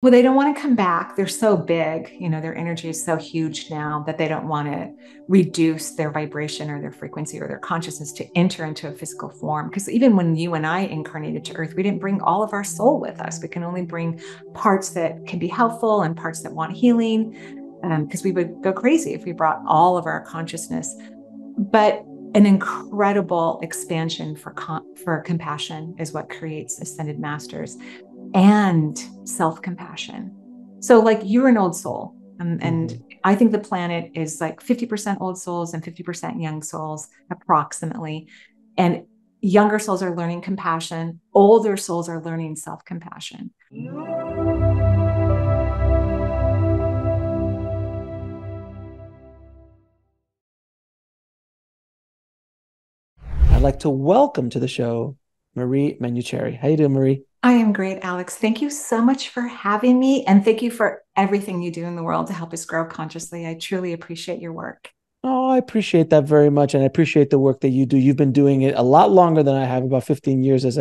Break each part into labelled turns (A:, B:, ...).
A: Well, they don't want to come back. They're so big, their energy is so huge now that they don't want to reduce their vibration or their frequency or their consciousness to enter into a physical form. Because even when you and I incarnated to Earth, we didn't bring all of our soul with us. We can only bring parts that can be helpful and parts that want healing, because we would go crazy if we brought all of our consciousness. But an incredible expansion for compassion is what creates ascended masters and self-compassion. So like you're an old soul. And
B: Hmm.
A: I think the planet is like 50% old souls and 50% young souls, approximately. And younger souls are learning compassion. Older souls are learning self-compassion.
B: I'd like to welcome to the show Marie Manuchehri. How you doing, Marie?
A: I am great, Alex. Thank you so much for having me. And thank you for everything you do in the world to help us grow consciously. I truly appreciate your work.
B: Oh, I appreciate that very much, and I appreciate the work that you do. You've been doing it a lot longer than I have, about 15 years, as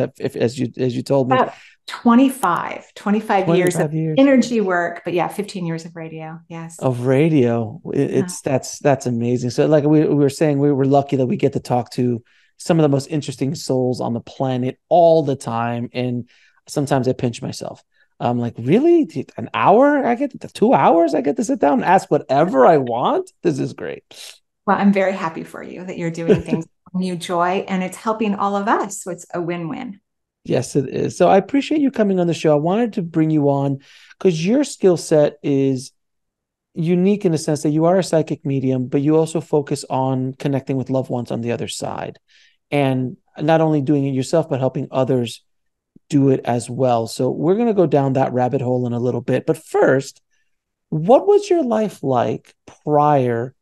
B: you told me.
A: About 25 years of
B: 25 years
A: energy work, but yeah, 15 years of radio. Yes.
B: of radio.
A: Yeah.
B: That's amazing. So, like we were saying, we were lucky that we get to talk to some of the most interesting souls on the planet all the time, and sometimes I pinch myself. I'm like, really? An hour? 2 hours? I get to sit down and ask whatever I want. This is great.
A: Well, I'm very happy for you that you're doing things that bring you joy and it's helping all of us. So it's a win-win.
B: Yes, it is. So I appreciate you coming on the show. I wanted to bring you on because your skill set is unique in the sense that you are a psychic medium, but you also focus on connecting with loved ones on the other side and not only doing it yourself, but helping others do it as well. So we're going to go down that rabbit hole in a little bit. But first, what was your life like prior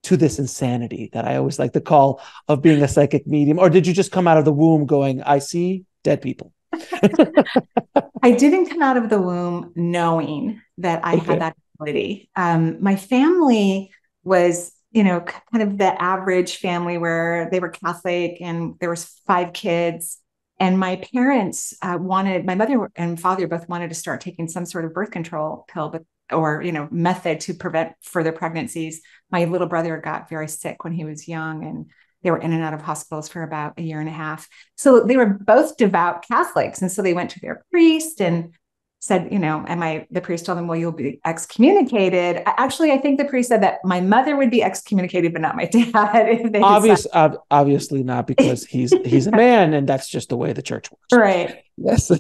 B: to this insanity that I always like to call of being a psychic medium? Or did you just come out of the womb going, I see dead people?
A: I didn't come out of the womb knowing that I had
B: Okay.
A: that ability. My family was, kind of the average family where they were Catholic and there was 5 kids. And my parents my mother and father both wanted to start taking some sort of birth control pill, but or method to prevent further pregnancies. My little brother got very sick when he was young, and they were in and out of hospitals for about a year and a half. So they were both devout Catholics. And so they went to their priest and said, the priest told them, well, you'll be excommunicated. Actually, I think the priest said that my mother would be excommunicated, but not my dad if they decide.
B: Obviously not because he's a man, and that's just the way the church works.
A: Right.
B: Yes.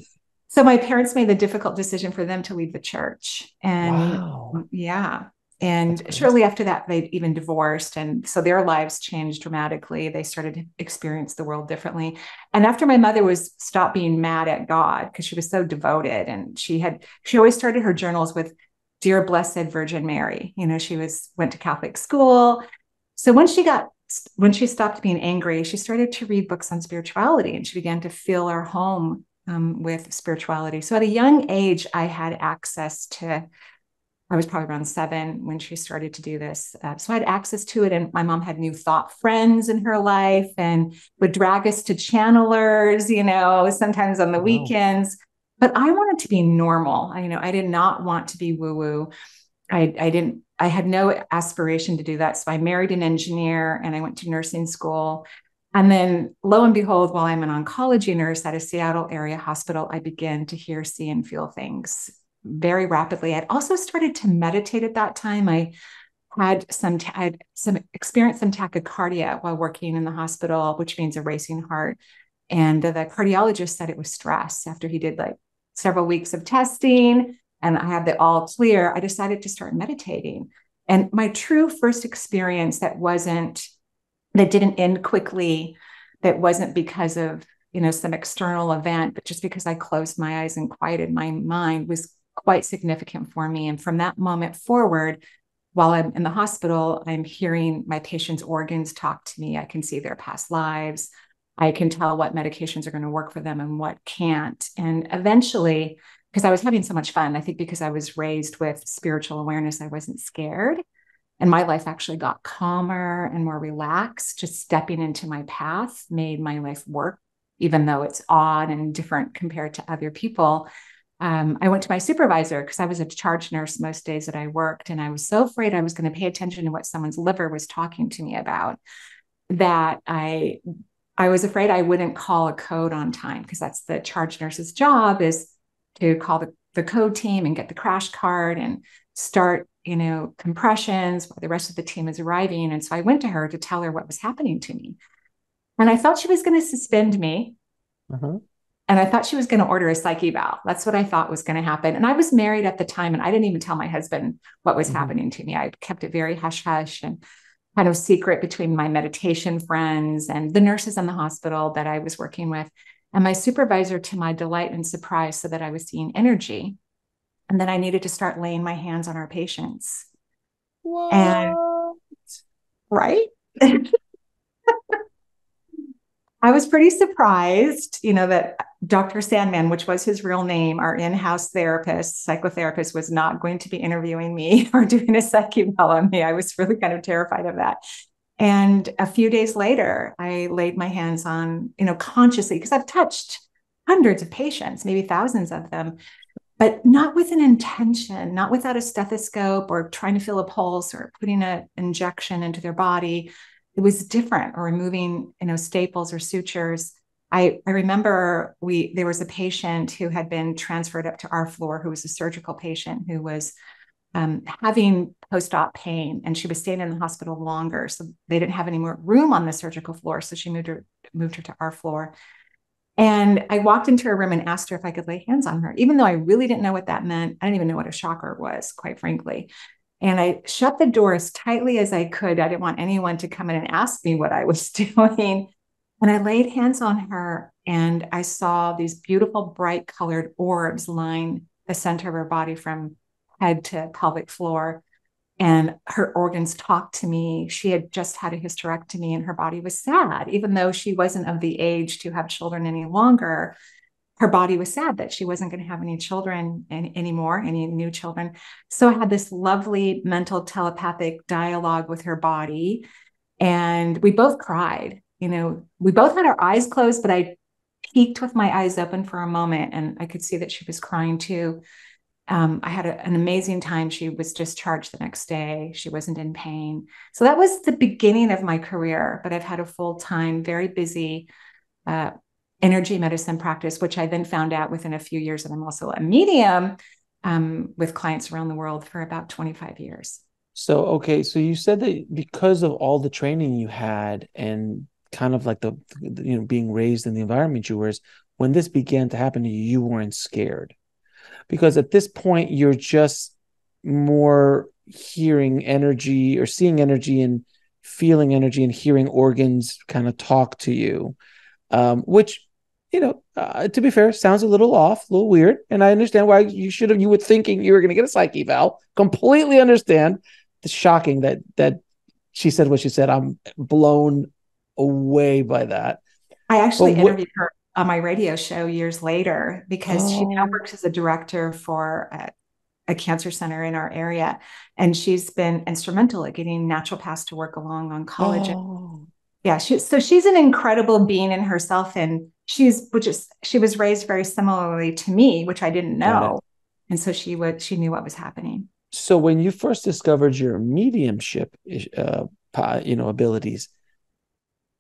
A: So my parents made the difficult decision for them to leave the church. And
B: Wow.
A: yeah.
B: That's
A: And
B: crazy.
A: shortly after that, they even divorced. And so their lives changed dramatically. They started to experience the world differently. And after my mother was stopped being mad at God because she was so devoted, and she always started her journals with Dear Blessed Virgin Mary. She went to Catholic school. So when she stopped being angry, she started to read books on spirituality, and she began to fill our home with spirituality. So at a young age, I had access to, I was probably around 7 when she started to do this. So I had access to it. And my mom had new thought friends in her life and would drag us to channelers, sometimes on the
B: Wow.
A: weekends. But I wanted to be normal. I did not want to be woo woo. I had no aspiration to do that. So I married an engineer and I went to nursing school. And then lo and behold, while I'm an oncology nurse at a Seattle area hospital, I began to hear, see, and feel things very rapidly. I'd also started to meditate at that time. I had some experienced some tachycardia while working in the hospital, which means a racing heart. And the cardiologist said it was stress after he did like several weeks of testing. And I had the all clear. I decided to start meditating. And my true first experience that didn't end quickly, that wasn't because of some external event, but just because I closed my eyes and quieted my mind, was quite significant for me. And from that moment forward, while I'm in the hospital, I'm hearing my patients' organs talk to me. I can see their past lives. I can tell what medications are going to work for them and what can't. And eventually, because I was having so much fun, I think because I was raised with spiritual awareness, I wasn't scared. And my life actually got calmer and more relaxed. Just stepping into my path made my life work, even though it's odd and different compared to other people. I went to my supervisor because I was a charge nurse most days that I worked. And I was so afraid I was going to pay attention to what someone's liver was talking to me about that I was afraid I wouldn't call a code on time, because that's the charge nurse's job, is to call the code team and get the crash card and start, compressions while the rest of the team is arriving. And so I went to her to tell her what was happening to me. And I thought she was going to suspend me.
B: Uh-huh.
A: And I thought she was going to order a psych eval. That's what I thought was going to happen. And I was married at the time, and I didn't even tell my husband what was happening to me. I kept it very hush hush and kind of secret between my meditation friends and the nurses in the hospital that I was working with, and my supervisor, to my delight and surprise, said that I was seeing energy and that I needed to start laying my hands on our patients. And
B: What?
A: right. I was pretty surprised, that Dr. Sandman, which was his real name, our in-house therapist, psychotherapist, was not going to be interviewing me or doing a psych eval on me. I was really kind of terrified of that. And a few days later, I laid my hands on, consciously, because I've touched hundreds of patients, maybe thousands of them, but not with an intention, not without a stethoscope or trying to feel a pulse or putting an injection into their body. It was different, or removing, staples or sutures. I remember there was a patient who had been transferred up to our floor, who was a surgical patient who was having post-op pain, and she was staying in the hospital longer. So they didn't have any more room on the surgical floor. So she moved her to our floor. And I walked into her room and asked her if I could lay hands on her, even though I really didn't know what that meant. I didn't even know what a chakra was, quite frankly. And I shut the door as tightly as I could. I didn't want anyone to come in and ask me what I was doing. And I laid hands on her, and I saw these beautiful, bright colored orbs line the center of her body from head to pelvic floor. And her organs talked to me. She had just had a hysterectomy, and her body was sad. Even though she wasn't of the age to have children any longer, her body was sad that she wasn't going to have any children anymore, any new children. So I had this lovely mental telepathic dialogue with her body, and we both cried. We both had our eyes closed, but I peeked with my eyes open for a moment, and I could see that she was crying too. I had an amazing time. She was discharged the next day. She wasn't in pain. So that was the beginning of my career, but I've had a full-time, very busy energy medicine practice, which I then found out within a few years that I'm also a medium with clients around the world for about 25 years.
B: So, okay. So you said that because of all the training you had and kind of like being raised in the environment you were, when this began to happen to you, you weren't scared. Because at this point, you're just more hearing energy or seeing energy and feeling energy and hearing organs kind of talk to you, which, to be fair, sounds a little off, a little weird. And I understand why you were thinking you were going to get a psych eval. Completely understand. It's shocking that she said what she said. I'm blown away by that.
A: I actually interviewed her on my radio show years later, because she now works as a director for a cancer center in our area. And she's been instrumental at getting naturopaths to work along oncology. Yeah. So she's an incredible being in herself. And she was raised very similarly to me, which I didn't know. And so she knew what was happening.
B: So when you first discovered your mediumship, abilities,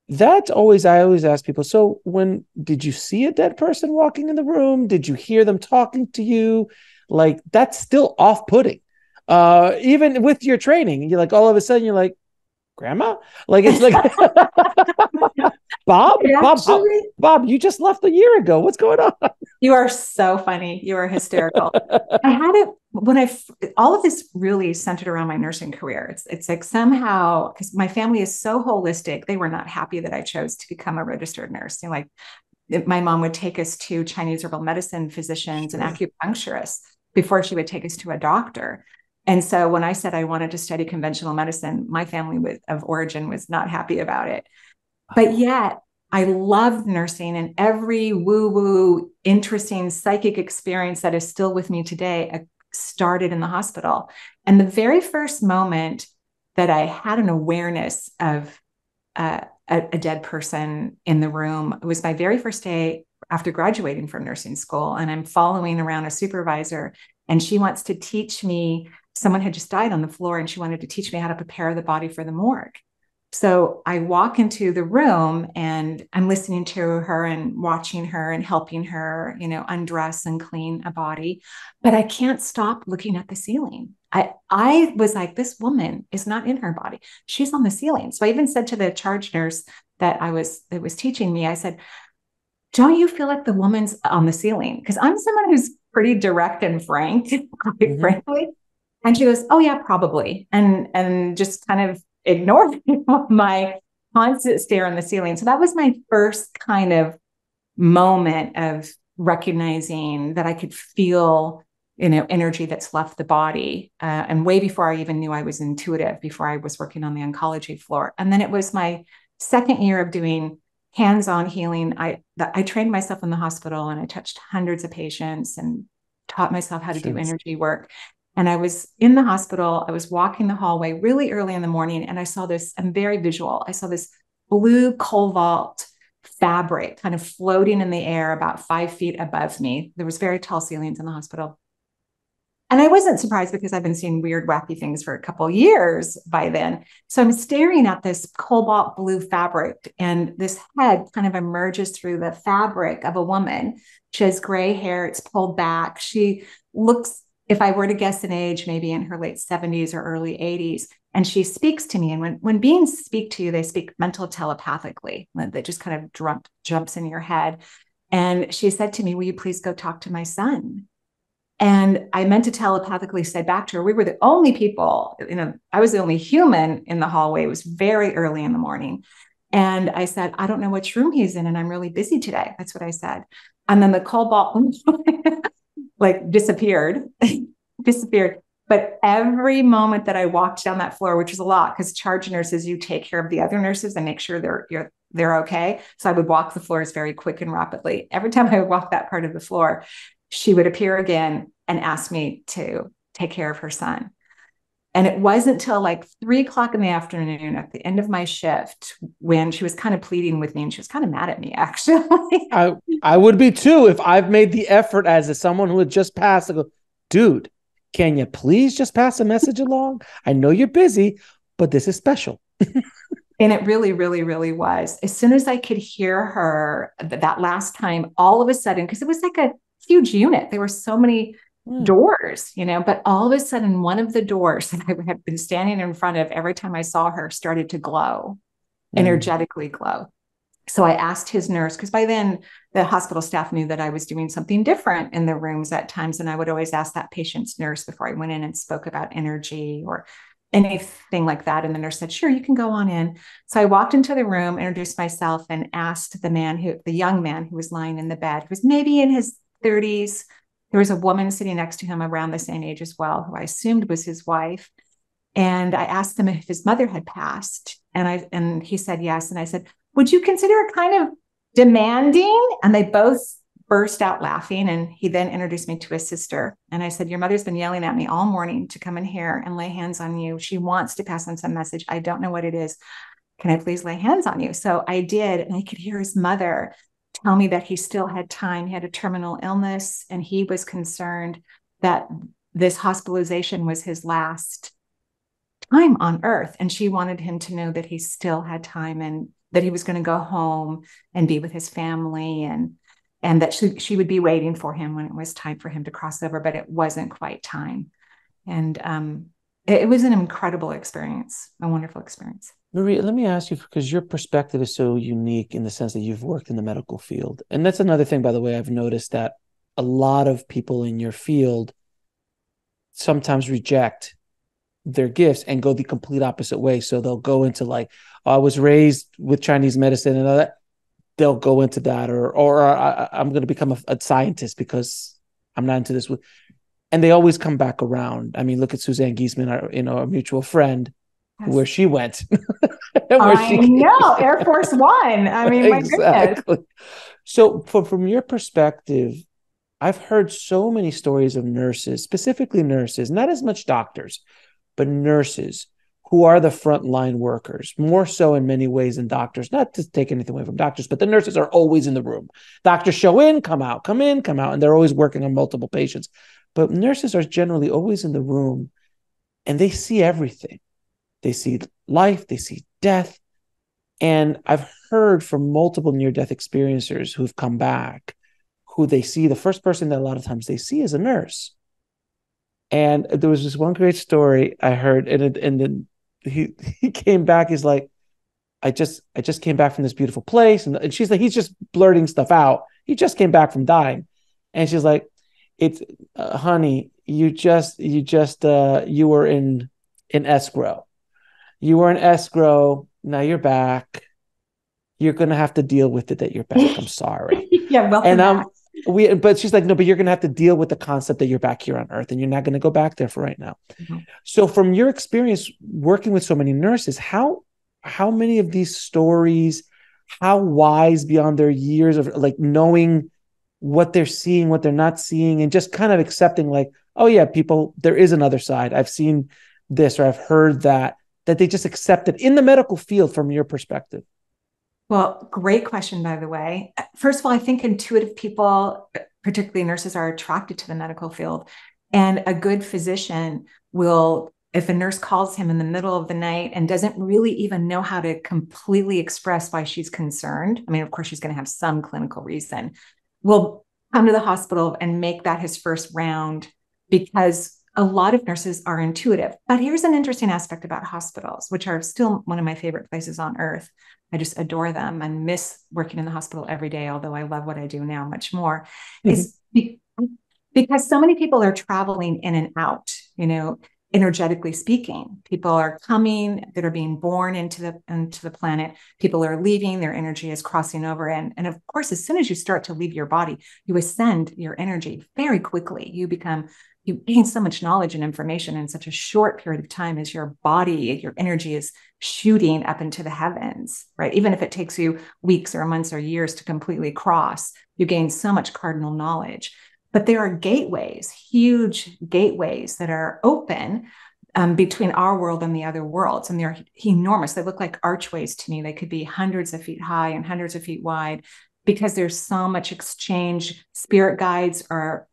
B: I always ask people, so when did you see a dead person walking in the room? Did you hear them talking to you? Like, that's still off-putting. Even with your training, you're like, all of a sudden you're like, grandma? Like, it's like, Bob, you just left a year ago. What's going on?
A: You are so funny. You are hysterical. I had it when all of this really centered around my nursing career. It's like somehow, because my family is so holistic, they were not happy that I chose to become a registered nurse. Like, my mom would take us to Chinese herbal medicine physicians and acupuncturists before she would take us to a doctor. And so when I said I wanted to study conventional medicine, my family of origin was not happy about it. But yet I loved nursing, and every woo-woo, interesting psychic experience that is still with me today started in the hospital. And the very first moment that I had an awareness of a dead person in the room, it was my very first day after graduating from nursing school, and I'm following around a supervisor, and she wants to teach me. Someone had just died on the floor, and she wanted to teach me how to prepare the body for the morgue. So I walk into the room and I'm listening to her and watching her and helping her, undress and clean a body. But I can't stop looking at the ceiling. I was like, this woman is not in her body. She's on the ceiling. So I even said to the charge nurse that was teaching me, I said, don't you feel like the woman's on the ceiling? Because I'm someone who's pretty direct and frank, quite frankly. And she goes, oh yeah, probably. And just kind of ignored my constant stare on the ceiling. So that was my first kind of moment of recognizing that I could feel, energy that's left the body. And way before I even knew I was intuitive, before I was working on the oncology floor. And then it was my second year of doing hands-on healing. I trained myself in the hospital, and I touched hundreds of patients and taught myself how to do energy work. And I was in the hospital. I was walking the hallway really early in the morning, and I saw this. I'm very visual. I saw this blue cobalt fabric kind of floating in the air about 5 feet above me. There was very tall ceilings in the hospital. And I wasn't surprised because I've been seeing weird, wacky things for a couple of years by then. So I'm staring at this cobalt blue fabric, and this head kind of emerges through the fabric of a woman. She has gray hair. It's pulled back. She looks, if I were to guess an age, maybe in her late 70s or early 80s. And she speaks to me. And when beings speak to you, they speak mental telepathically. That just kind of jumps in your head. And she said to me, will you please go talk to my son? And I meant to telepathically say back to her, we were the only people, I was the only human in the hallway. It was very early in the morning. And I said, I don't know which room he's in, and I'm really busy today. That's what I said. And then the cobalt like disappeared. But every moment that I walked down that floor, which was a lot, because charge nurses, you take care of the other nurses and make sure they're okay. So I would walk the floors very quick and rapidly. Every time I would walk that part of the floor, she would appear again and ask me to take care of her son. And it wasn't until like 3:00 in the afternoon at the end of my shift when she was kind of pleading with me, and she was kind of mad at me, actually.
B: I would be too if I've made the effort as someone who had just passed. I go, dude, can you please just pass a message along? I know you're busy, but this is special.
A: And it really, really, really was. As soon as I could hear her that last time, all of a sudden, because it was like a huge unit, there were so many doors, but all of a sudden, one of the doors that I had been standing in front of every time I saw her started to glow, energetically glow. So I asked his nurse, because by then the hospital staff knew that I was doing something different in the rooms at times. And I would always ask that patient's nurse before I went in and spoke about energy or anything like that. And the nurse said, sure, you can go on in. So I walked into the room, introduced myself, and asked the young man who was lying in the bed, who was maybe in his 30s. There was a woman sitting next to him around the same age as well, who I assumed was his wife. And I asked him if his mother had passed. And he said yes. And I said, would you consider it kind of demanding? And they both burst out laughing. And he then introduced me to his sister. And I said, your mother's been yelling at me all morning to come in here and lay hands on you. She wants to pass on some message. I don't know what it is. Can I please lay hands on you? So I did. And I could hear his mother tell me that he still had time. He had a terminal illness, and he was concerned that this hospitalization was his last time on earth. And she wanted him to know that he still had time, and that he was going to go home and be with his family, and that she would be waiting for him when it was time for him to cross over, but it wasn't quite time. And it was an incredible experience, a wonderful experience.
B: Maria, let me ask you, because your perspective is so unique in the sense that you've worked in the medical field. And that's another thing, by the way, I've noticed that a lot of people in your field sometimes reject their gifts and go the complete opposite way. So they'll go into like, oh, I was raised with Chinese medicine and all that. They'll go into that, or I'm going to become a scientist because I'm not into this. And they always come back around. I mean, look at Suzanne Giesman, our mutual friend, yes, where she went.
A: I know, Air Force One. I mean, my
B: exactly.
A: goodness.
B: So from your perspective, I've heard so many stories of nurses, specifically nurses, not as much doctors, but nurses who are the frontline workers, more so in many ways than doctors. Not to take anything away from doctors, but the nurses are always in the room. Doctors show in, come out, come in, come out, and they're always working on multiple patients. But nurses are generally always in the room, and they see everything. They see life, they see death. And I've heard from multiple near-death experiencers who've come back, who they see, the first person that a lot of times they see is a nurse. And there was this one great story I heard, and then he came back. He's like, I just came back from this beautiful place, and she's like, he's just blurting stuff out. He just came back from dying, and she's like, it's honey, you were in escrow. You were in escrow. Now you're back. You're gonna have to deal with it that you're back. I'm sorry.
A: Yeah, welcome back.
B: But she's like, no, but you're going to have to deal with the concept that you're back here on earth and you're not going to go back there for right now. Mm-hmm. So from your experience working with so many nurses, how many of these stories, how wise beyond their years of like knowing what they're seeing, what they're not seeing, and just kind of accepting like, oh yeah, people, there is another side. I've seen this, or I've heard that they just accept it in the medical field from your perspective?
A: Well, great question, by the way. First of all, I think intuitive people, particularly nurses, are attracted to the medical field. And a good physician will, if a nurse calls him in the middle of the night and doesn't really even know how to completely express why she's concerned, I mean, of course, she's going to have some clinical reason, will come to the hospital and make that his first round, because a lot of nurses are intuitive. But here's an interesting aspect about hospitals, which are still one of my favorite places on earth. I just adore them and miss working in the hospital every day, although I love what I do now much more, is because so many people are traveling in and out, energetically speaking. People are coming that are being born into the planet. People are leaving, their energy is crossing over. And of course, as soon as you start to leave your body, you ascend your energy very quickly. You gain so much knowledge and information in such a short period of time as your body, your energy is shooting up into the heavens, right? Even if it takes you weeks or months or years to completely cross, you gain so much cardinal knowledge. But there are gateways, huge gateways that are open between our world and the other worlds. And they're enormous. They look like archways to me. They could be hundreds of feet high and hundreds of feet wide, because there's so much exchange. Spirit guides are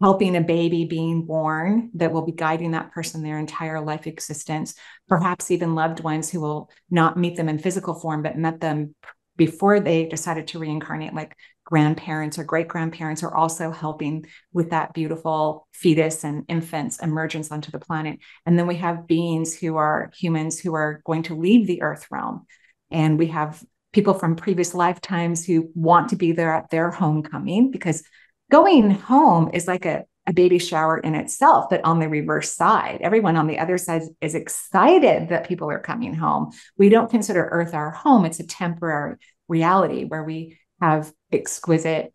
A: helping a baby being born that will be guiding that person their entire life existence. Perhaps even loved ones who will not meet them in physical form, but met them before they decided to reincarnate, like grandparents or great-grandparents, are also helping with that beautiful fetus and infant's emergence onto the planet. And then we have beings who are humans who are going to leave the earth realm. And we have people from previous lifetimes who want to be there at their homecoming, because going home is like a baby shower in itself, but on the reverse side. Everyone on the other side is excited that people are coming home. We don't consider Earth our home. It's a temporary reality where we have exquisite,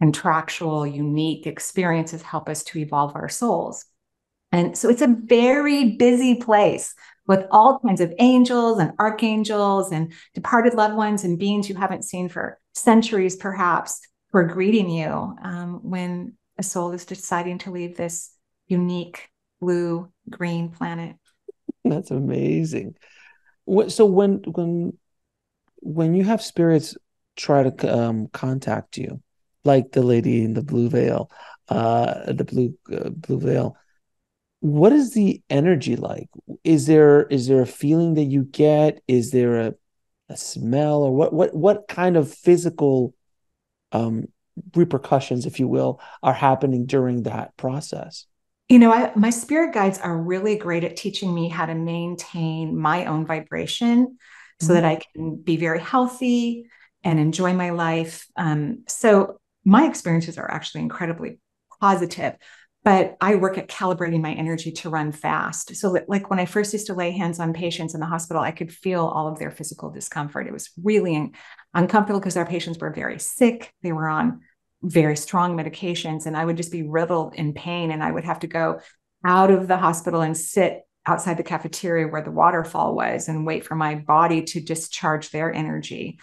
A: contractual, unique experiences help us to evolve our souls. And so it's a very busy place with all kinds of angels and archangels and departed loved ones and beings you haven't seen for centuries, perhaps, who are greeting you when a soul is deciding to leave this unique blue-green planet.
B: That's amazing. So when you have spirits try to contact you, like the lady in the blue veil, blue veil, what is the energy like? Is there a feeling that you get? Is there a smell, or what kind of physical repercussions, if you will, are happening during that process?
A: My spirit guides are really great at teaching me how to maintain my own vibration so that I can be very healthy and enjoy my life. So my experiences are actually incredibly positive, but I work at calibrating my energy to run fast. So like when I first used to lay hands on patients in the hospital, I could feel all of their physical discomfort. It was really uncomfortable because our patients were very sick. They were on very strong medications, and I would just be riddled in pain. And I would have to go out of the hospital and sit outside the cafeteria where the waterfall was and wait for my body to discharge their energy.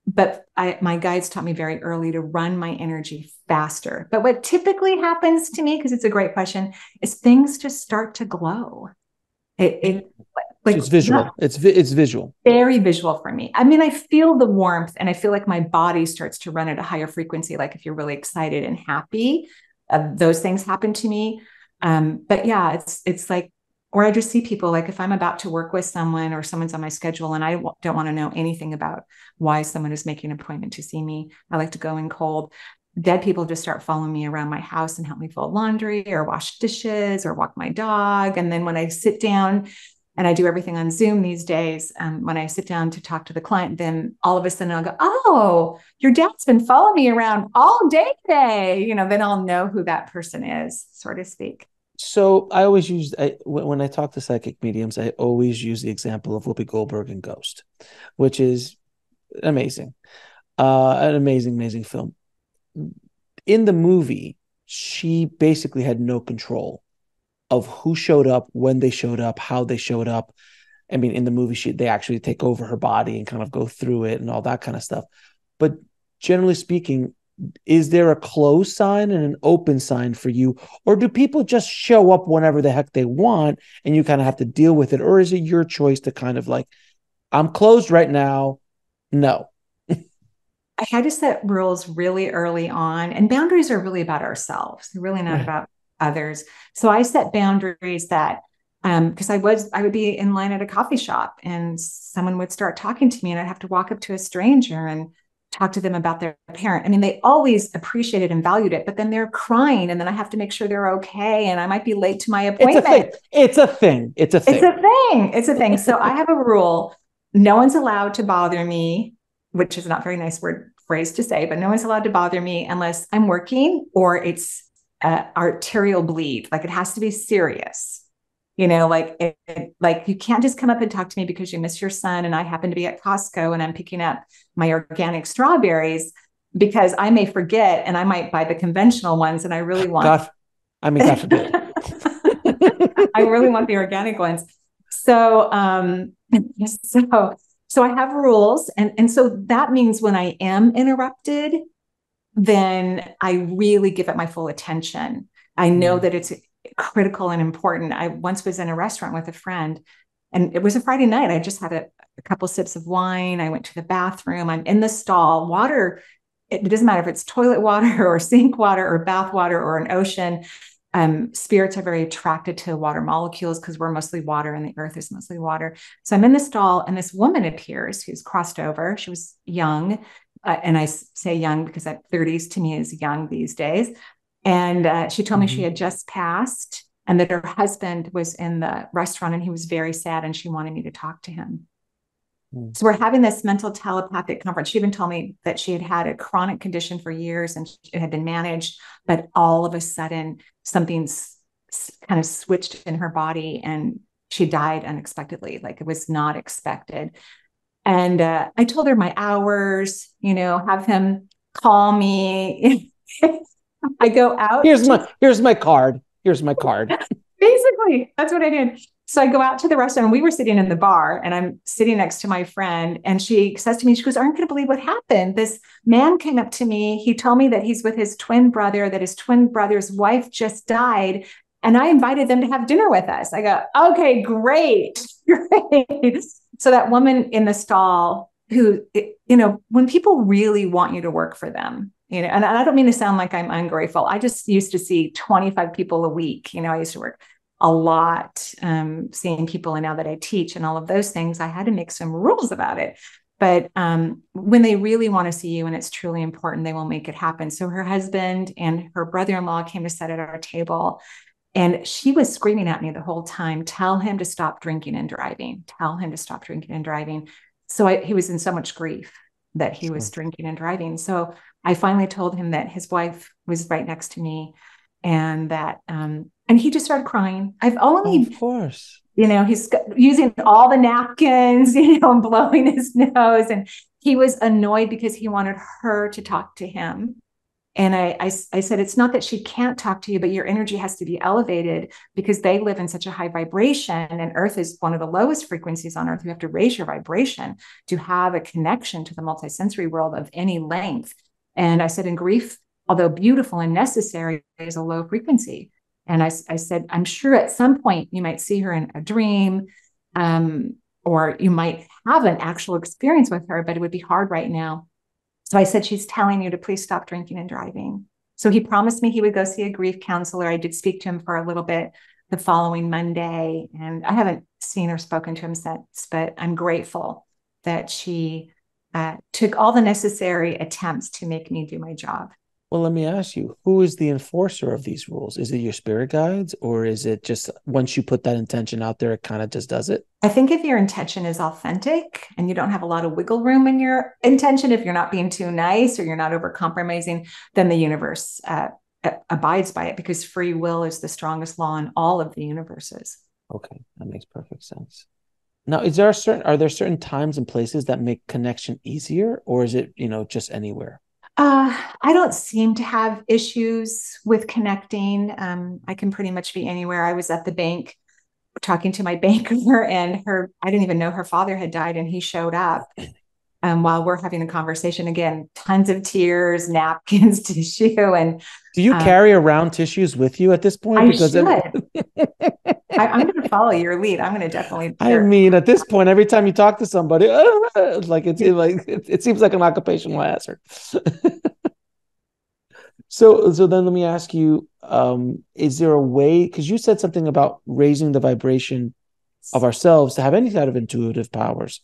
A: But my guides taught me very early to run my energy faster. But what typically happens to me, because it's a great question, is things just start to glow.
B: So it's visual. It's visual.
A: Very visual for me. I mean, I feel the warmth and I feel like my body starts to run at a higher frequency. Like if you're really excited and happy, those things happen to me. But yeah, it's like, or I just see people, like if I'm about to work with someone or someone's on my schedule and I don't want to know anything about why someone is making an appointment to see me, I like to go in cold. Dead people just start following me around my house and help me fold laundry or wash dishes or walk my dog. And then when I sit down, and I do everything on Zoom these days, when I sit down to talk to the client, then all of a sudden I'll go, oh, your dad's been following me around all day today. Then I'll know who that person is, so to speak.
B: So I always use, when I talk to psychic mediums, I always use the example of Whoopi Goldberg and Ghost, which is amazing. An amazing, amazing film. In the movie, she basically had no control of who showed up, when they showed up, how they showed up. I mean, in the movie, they actually take over her body and kind of go through it and all that kind of stuff. But generally speaking, is there a closed sign and an open sign for you? Or do people just show up whenever the heck they want and you kind of have to deal with it? Or is it your choice to kind of like, I'm closed right now? No.
A: I had to set rules really early on, and boundaries are really about ourselves. They're really not about others. So I set boundaries that, because I would be in line at a coffee shop and someone would start talking to me and I'd have to walk up to a stranger and talk to them about their parent. I mean, they always appreciated and valued it, but then they're crying and then I have to make sure they're okay. And I might be late to my appointment.
B: It's a thing.
A: So I have a rule. No one's allowed to bother me, which is not a very nice phrase to say, but no one's allowed to bother me unless I'm working or it's arterial bleed. Like it has to be serious. Like you can't just come up and talk to me because you miss your son and I happen to be at Costco and I'm picking up my organic strawberries, because I may forget and I might buy the conventional ones and I really want.
B: God forbid.
A: I really want the organic ones. So I have rules. And so that means when I am interrupted, then I really give it my full attention. I know that it's critical and important. I once was in a restaurant with a friend and it was a Friday night. I just had a couple sips of wine. I went to the bathroom. I'm in the stall. Water, it doesn't matter if it's toilet water or sink water or bath water or an ocean. Spirits are very attracted to water molecules because we're mostly water and the earth is mostly water. So I'm in the stall and this woman appears who's crossed over. She was young. And I say young because at 30s to me is young these days. And she told me she had just passed and that her husband was in the restaurant and he was very sad and she wanted me to talk to him. So we're having this mental telepathic conference. She even told me that she had had a chronic condition for years and it had been managed, but all of a sudden something's kind of switched in her body and she died unexpectedly. Like it was not expected. And I told her my hours, have him call me. I go out.
B: Here's my card.
A: Basically, that's what I did. So I go out to the restaurant and we were sitting in the bar and I'm sitting next to my friend and she says to me, she goes, aren't going to believe what happened. This man came up to me. He told me that he's with his twin brother, that his twin brother's wife just died. And I invited them to have dinner with us. I go, okay, great. So that woman in the stall who, when people really want you to work for them, and I don't mean to sound like I'm ungrateful. I just used to see 25 people a week. I used to work a lot, seeing people. And now that I teach and all of those things, I had to make some rules about it. But when they really want to see you and it's truly important, they will make it happen. So her husband and her brother-in-law came to sit at our table. And she was screaming at me the whole time, tell him to stop drinking and driving. Tell him to stop drinking and driving. So he was in so much grief that he was drinking and driving. So I finally told him that his wife was right next to me and that, and he just started crying. I've only,
B: of course,
A: he's using all the napkins, and blowing his nose. And he was annoyed because he wanted her to talk to him. And I said, it's not that she can't talk to you, but your energy has to be elevated because they live in such a high vibration and earth is one of the lowest frequencies on earth. You have to raise your vibration to have a connection to the multisensory world of any length. And I said, in grief, although beautiful and necessary, is a low frequency. And I said, I'm sure at some point you might see her in a dream. or you might have an actual experience with her, but it would be hard right now. So I said, she's telling you to please stop drinking and driving. So he promised me he would go see a grief counselor. I did speak to him for a little bit the following Monday, and I haven't seen or spoken to him since, but I'm grateful that she took all the necessary attempts to make me do my job.
B: Well, let me ask you, who is the enforcer of these rules? Is it your spirit guides, or is it just once you put that intention out there, it kind of just does it?
A: I think if your intention is authentic and you don't have a lot of wiggle room in your intention, if you're not being too nice or you're not over compromising, then the universe abides by it, because free will is the strongest law in all of the universes.
B: Okay, that makes perfect sense. Now, are there certain times and places that make connection easier, or is it, just anywhere?
A: I don't seem to have issues with connecting. I can pretty much be anywhere. I was at the bank talking to my banker, and I didn't even know her father had died, and he showed up while we're having a conversation. Again, tons of tears, napkins, tissue. And
B: do you carry around tissues with you at this point?
A: I
B: Because
A: should. I'm going to follow your lead. I'm going to definitely.
B: I mean, at this point, every time you talk to somebody, it seems like an occupational hazard. So then let me ask you, is there a way, because you said something about raising the vibration of ourselves to have any kind of intuitive powers.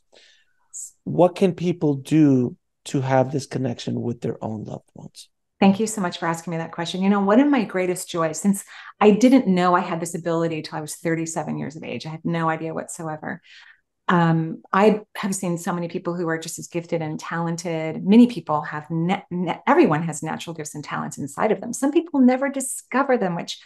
B: What can people do to have this connection with their own loved ones?
A: Thank you so much for asking me that question. One of my greatest joys, since I didn't know I had this ability until I was 37 years of age, I had no idea whatsoever. I have seen so many people who are just as gifted and talented. Many people have, everyone has natural gifts and talents inside of them. Some people never discover them, which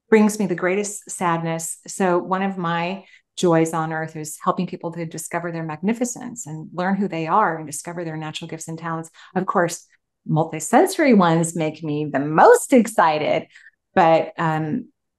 A: brings me the greatest sadness. So one of my joys on earth is helping people to discover their magnificence and learn who they are and discover their natural gifts and talents. Of course, multisensory ones make me the most excited. But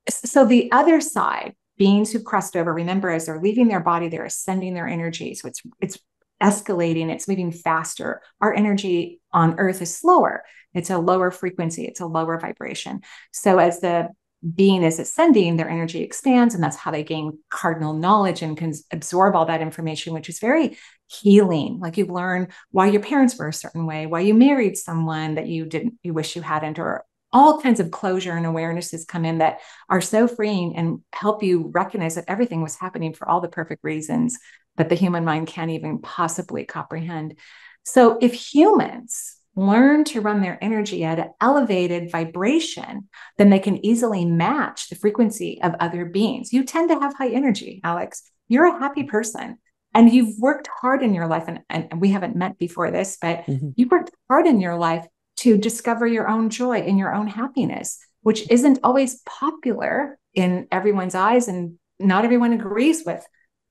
A: so the other side, beings who've crossed over, remember, as they're leaving their body, they're ascending their energy. So it's escalating, it's moving faster. Our energy on earth is slower. It's a lower frequency, it's a lower vibration. So as the being is ascending, their energy expands, and that's how they gain cardinal knowledge and can absorb all that information, which is very healing. Like you learn why your parents were a certain way, why you married someone that you wish you hadn't, or all kinds of closure and awarenesses come in that are so freeing and help you recognize that everything was happening for all the perfect reasons that the human mind can't even possibly comprehend. So if humans learn to run their energy at an elevated vibration, then they can easily match the frequency of other beings. You tend to have high energy, Alex. You're a happy person. And you've worked hard in your life, and we haven't met before this, but you've worked hard in your life to discover your own joy and your own happiness, which isn't always popular in everyone's eyes, and not everyone agrees with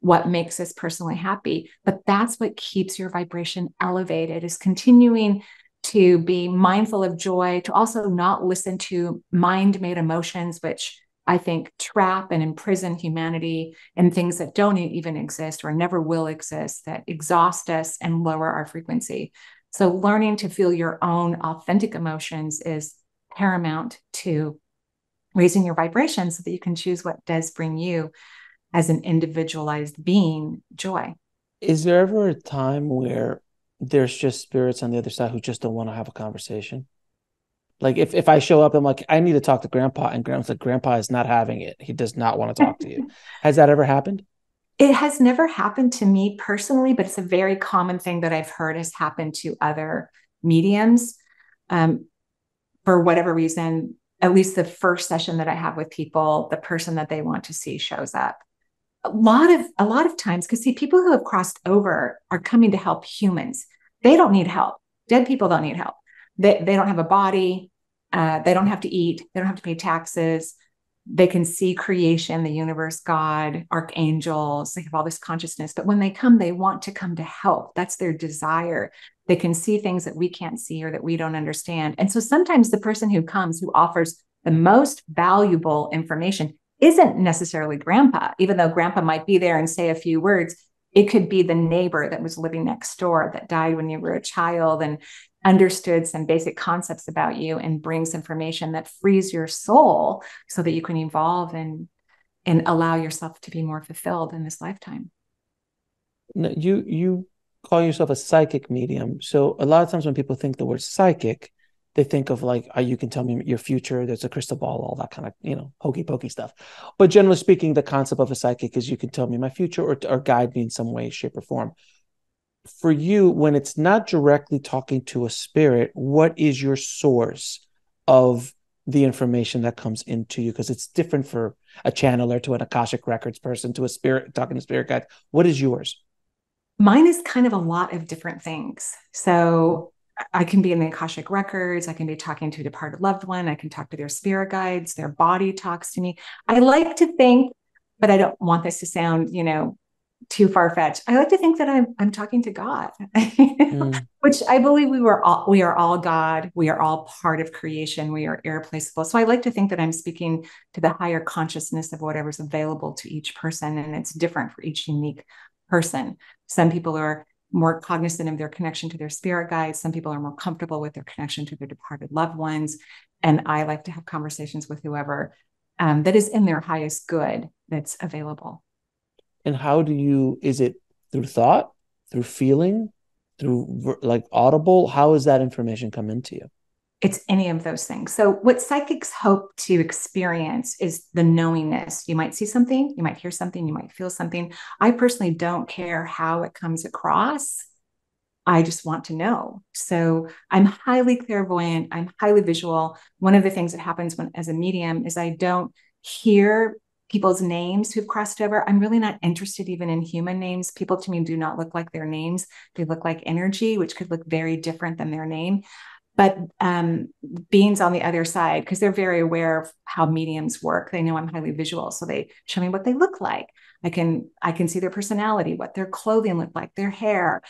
A: what makes us personally happy. But that's what keeps your vibration elevated, is continuing to be mindful of joy, to also not listen to mind-made emotions, which I think trap and imprison humanity in things that don't even exist or never will exist, that exhaust us and lower our frequency. So learning to feel your own authentic emotions is paramount to raising your vibration so that you can choose what does bring you, as an individualized being, joy.
B: Is there ever a time where there's just spirits on the other side who just don't want to have a conversation? Like if I show up, I'm like, I need to talk to Grandpa, and Grandpa's like, Grandpa is not having it. He does not want to talk to you. Has that ever happened?
A: It has never happened to me personally, but it's a very common thing that I've heard has happened to other mediums. For whatever reason, at least the first session that I have with people, the person that they want to see shows up. A lot of times, because see, people who have crossed over are coming to help humans. They don't need help. Dead people don't need help. They don't have a body. They don't have to eat. They don't have to pay taxes. They can see creation, the universe, God, archangels. They have all this consciousness. But when they come, they want to come to help. That's their desire. They can see things that we can't see or that we don't understand. And so sometimes the person who comes, who offers the most valuable information, isn't necessarily Grandpa, even though Grandpa might be there and say a few words. It could be the neighbor that was living next door that died when you were a child and understood some basic concepts about you and brings information that frees your soul so that you can evolve and allow yourself to be more fulfilled in this lifetime.
B: No, you call yourself a psychic medium. So a lot of times when people think the word psychic, they think of like, you can tell me your future, there's a crystal ball, all that kind of, hokey pokey stuff. But generally speaking, the concept of a psychic is you can tell me my future, or guide me in some way, shape, or form. For you, when it's not directly talking to a spirit, what is your source of the information that comes into you? Because it's different for a channeler to an Akashic Records person to a spirit talking to spirit guide. What is yours?
A: Mine is kind of a lot of different things. So I can be in the Akashic records. I can be talking to a departed loved one. I can talk to their spirit guides. Their body talks to me. I like to think, but I don't want this to sound, too far-fetched. I like to think that I'm talking to God,
B: Mm.
A: which I believe we are all God. We are all part of creation. We are irreplaceable. So I like to think that I'm speaking to the higher consciousness of whatever's available to each person, and it's different for each unique person. Some people are more cognizant of their connection to their spirit guides. Some people are more comfortable with their connection to their departed loved ones. And I like to have conversations with whoever that is in their highest good that's available.
B: And how is it through thought, through feeling, through like audible? How does that information come into you?
A: It's any of those things. So, what psychics hope to experience is the knowingness. You might see something, you might hear something, you might feel something. I personally don't care how it comes across. I just want to know. So, I'm highly clairvoyant, I'm highly visual. One of the things that happens when as a medium is I don't hear people's names who've crossed over. I'm really not interested even in human names. People to me do not look like their names. They look like energy, which could look very different than their name. But beings on the other side, because they're very aware of how mediums work, they know I'm highly visual, so they show me what they look like. I can see their personality, what their clothing look like, their hair,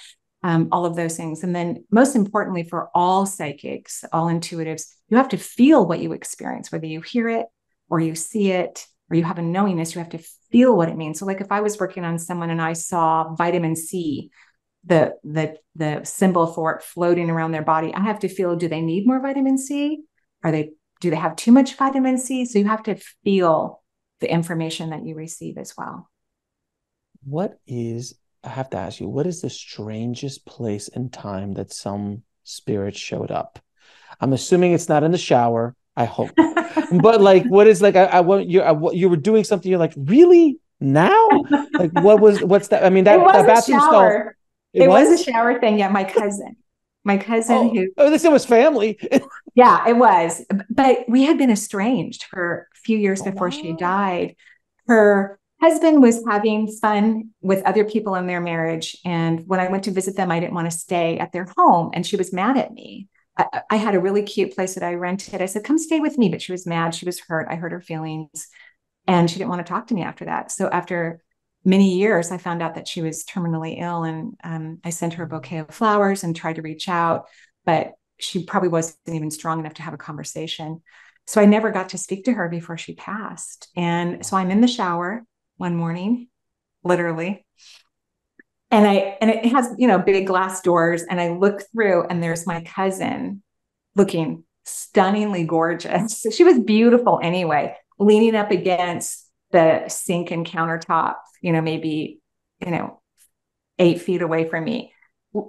A: all of those things. And then most importantly, for all psychics, all intuitives, you have to feel what you experience, whether you hear it or you see it or you have a knowingness. You have to feel what it means. So, like if I was working on someone and I saw vitamin C, the symbol for it floating around their body, I have to feel, do they need more vitamin C? Do they have too much vitamin C? So you have to feel the information that you receive as well.
B: I have to ask you, what is the strangest place and time that some spirit showed up? I'm assuming it's not in the shower. I hope. But like, what is like, I want you were doing something. You're like, really now? Like, what's that? I mean,
A: It
B: that
A: was a
B: bathroom stall,
A: shower.
B: it
A: It was a
B: was?
A: shower thing. Yeah, my cousin
B: Oh,
A: who,
B: at least it was family.
A: yeah, it was. But we had been estranged for a few years
B: Oh,
A: before she
B: wow.
A: died. Her husband was having fun with other people in their marriage. And when I went to visit them, I didn't want to stay at their home. And she was mad at me. I had a really cute place that I rented. I said, come stay with me. But she was mad. She was hurt. I hurt her feelings. And she didn't want to talk to me after that. So after many years, I found out that she was terminally ill. And I sent her a bouquet of flowers and tried to reach out. But she probably wasn't even strong enough to have a conversation. So I never got to speak to her before she passed. And so I'm in the shower one morning, literally. And it has, big glass doors. And I look through and there's my cousin looking stunningly gorgeous. So she was beautiful anyway, leaning up against the sink and countertop, maybe, 8 feet away from me,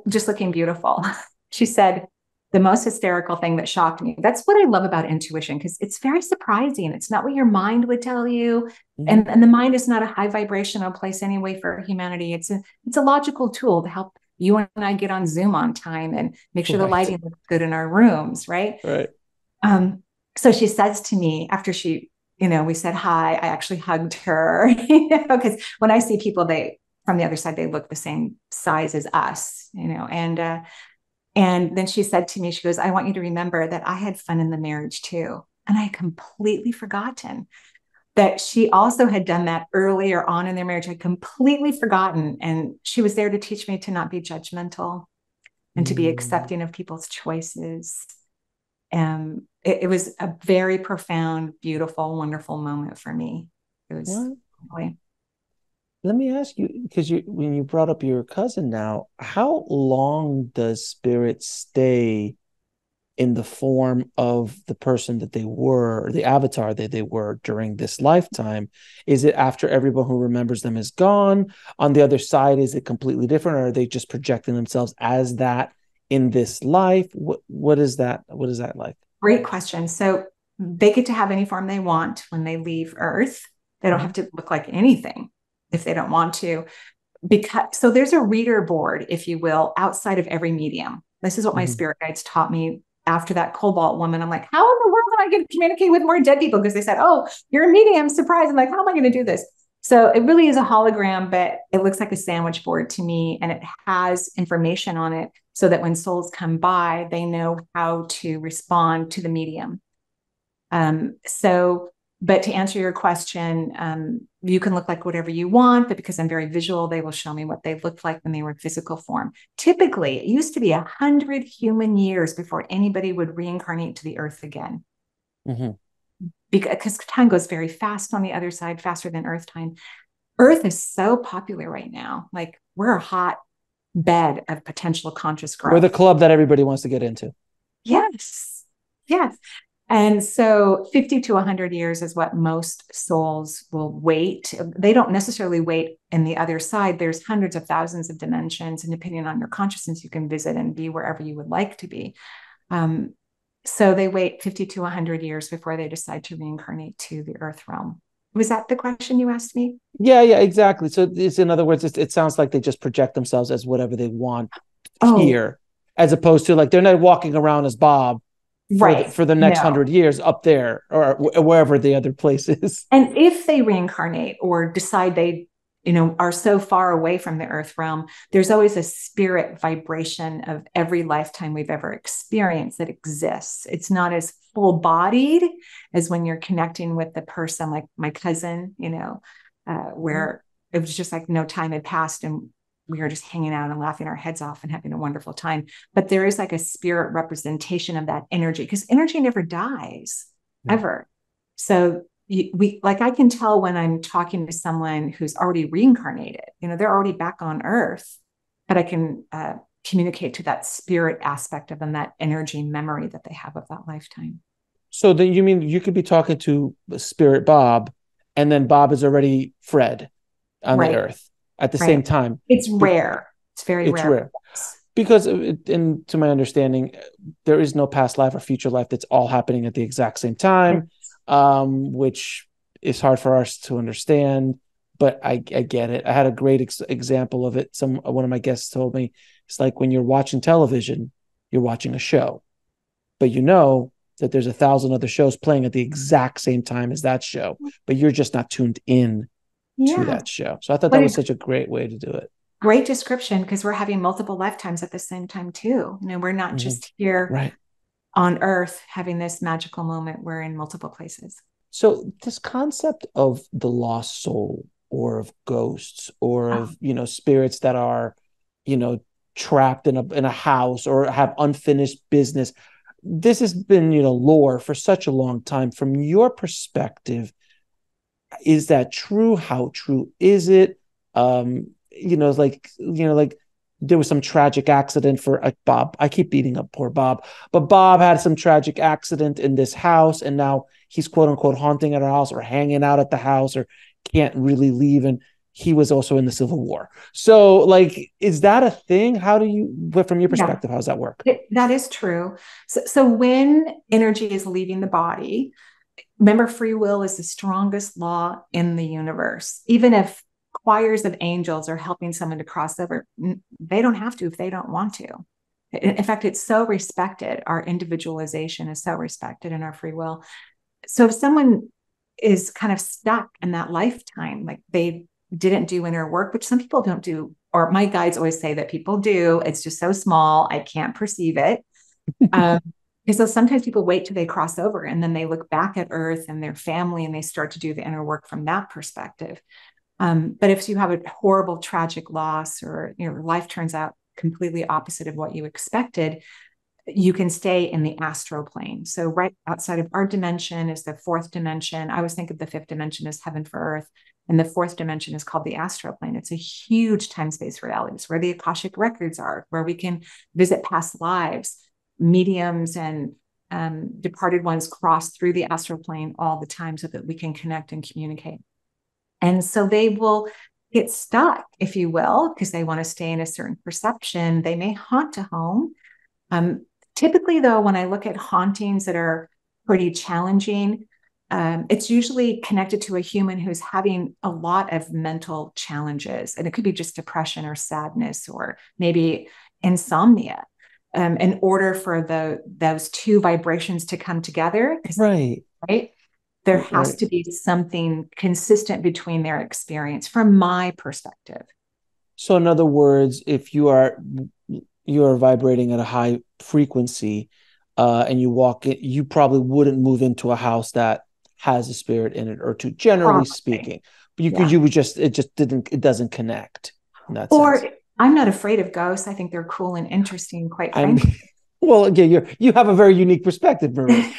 A: just looking beautiful. She said, the most hysterical thing that shocked me. That's what I love about intuition, because it's very surprising. It's not what your mind would tell you.
B: Mhm.
A: And the mind is not a high vibrational place anyway for humanity. It's a logical tool to help you and I get on Zoom on time and make sure the
B: Right.
A: lighting looks good in our rooms, right?
B: Right.
A: Um, so she says to me after we said hi, I actually hugged her, because when I see people, they from the other side, they look the same size as us, and then she said to me, she goes, I want you to remember that I had fun in the marriage too. And I had completely forgotten that she also had done that earlier on in their marriage. I'd completely forgotten. And she was there to teach me to not be judgmental and to be
B: Mm.
A: accepting of people's choices. It was a very profound, beautiful, wonderful moment for me. It was
B: What?
A: really,
B: Let me ask you, because when you brought up your cousin now, how long does spirit stay in the form of the person that they were, or the avatar that they were during this lifetime? Is it after everyone who remembers them is gone? On the other side, is it completely different, or are they just projecting themselves as that in this life? What is that? What is that like?
A: Great question. So they get to have any form they want when they leave Earth. They don't have to look like anything if they don't want to. So there's a reader board, if you will, outside of every medium. This is what my spirit guides taught me after that cobalt woman. I'm like, how in the world am I going to communicate with more dead people? Because they said, oh, you're a medium, surprise. I'm like, how am I going to do this? So it really is a hologram, but it looks like a sandwich board to me, and it has information on it so that when souls come by, they know how to respond to the medium. But to answer your question, you can look like whatever you want, but because I'm very visual, they will show me what they looked like when they were in physical form. Typically, it used to be 100 human years before anybody would reincarnate to the earth again. Because time goes very fast on the other side, faster than Earth time. Earth is so popular right now. Like, we're a hot bed of potential conscious growth.
B: We're the club that everybody wants to get into.
A: Yes. Yes. And so 50 to 100 years is what most souls will wait. They don't necessarily wait in the other side. There's hundreds of thousands of dimensions, and depending on your consciousness, you can visit and be wherever you would like to be. So they wait 50 to 100 years before they decide to reincarnate to the earth realm. Was that the question you asked me?
B: Yeah, exactly. So it's, in other words, it sounds like they just project themselves as whatever they want here, as opposed to like they're not walking around as Bob for the next 100 years up there or wherever the other place is.
A: And if they reincarnate or decide they, are so far away from the earth realm, there's always a spirit vibration of every lifetime we've ever experienced that exists. It's not as full bodied as when you're connecting with the person, like my cousin, where it was just like no time had passed and we were just hanging out and laughing our heads off and having a wonderful time. But there is like a spirit representation of that energy, because energy never dies ever. So I can tell when I'm talking to someone who's already reincarnated, they're already back on earth, but I can communicate to that spirit aspect of them, that energy memory that they have of that lifetime.
B: So then you mean you could be talking to spirit Bob, and then Bob is already Fred on the earth at the same time.
A: It's rare. It's very rare.
B: Rare. Because, to my understanding, there is no past life or future life that's all happening at the exact same time, which is hard for us to understand. But I get it. I had a great example of it. One of my guests told me it's like when you're watching television, you're watching a show, but that there's 1,000 other shows playing at the exact same time as that show, but you're just not tuned in to that show. So I thought that was such a great way to do it.
A: Great description, because we're having multiple lifetimes at the same time too. We're not just here on earth having this magical moment. We're in multiple places.
B: So this concept of the lost soul, or of ghosts, or of, spirits that are, trapped in a house or have unfinished business, this has been, lore for such a long time. From your perspective, is that true? How true is it? Like there was some tragic accident for Bob. I keep beating up poor Bob, but Bob had some tragic accident in this house, and now he's quote unquote haunting at our house or hanging out at the house or can't really leave. And he was also in the Civil War. So like, is that a thing? From your perspective, how does that work?
A: That is true. So when energy is leaving the body, remember, free will is the strongest law in the universe. Even if choirs of angels are helping someone to cross over, they don't have to if they don't want to. In fact, it's so respected. Our individualization is so respected in our free will. So if someone is kind of stuck in that lifetime, like they didn't do inner work, which some people don't do, or my guides always say that people do, it's just so small, I can't perceive it. So sometimes people wait till they cross over and then they look back at Earth and their family and they start to do the inner work from that perspective. But if you have a horrible, tragic loss, or your life turns out completely opposite of what you expected, you can stay in the astral plane. So right outside of our dimension is the fourth dimension. I always think of the fifth dimension as heaven for Earth. And the fourth dimension is called the astral plane. It's a huge time-space reality. It's where the Akashic records are, where we can visit past lives. mediums and departed ones cross through the astral plane all the time so that we can connect and communicate. And so they will get stuck, if you will, because they want to stay in a certain perception. They may haunt a home. Typically, though, when I look at hauntings that are pretty challenging, it's usually connected to a human who's having a lot of mental challenges. And it could be just depression or sadness or maybe insomnia. In order for those two vibrations to come together,
B: Right.
A: There has
B: Right.
A: to be something consistent between their experience from my perspective.
B: So in other words, if you are vibrating at a high frequency, and you walk in, you probably wouldn't move into a house that has a spirit in it, or two, generally
A: Probably.
B: speaking. But
A: Yeah.
B: it doesn't connect in that
A: Or
B: sense.
A: I'm not afraid of ghosts. I think they're cool and interesting, quite
B: I mean,
A: frankly.
B: well, again, you have a very unique perspective, Marie.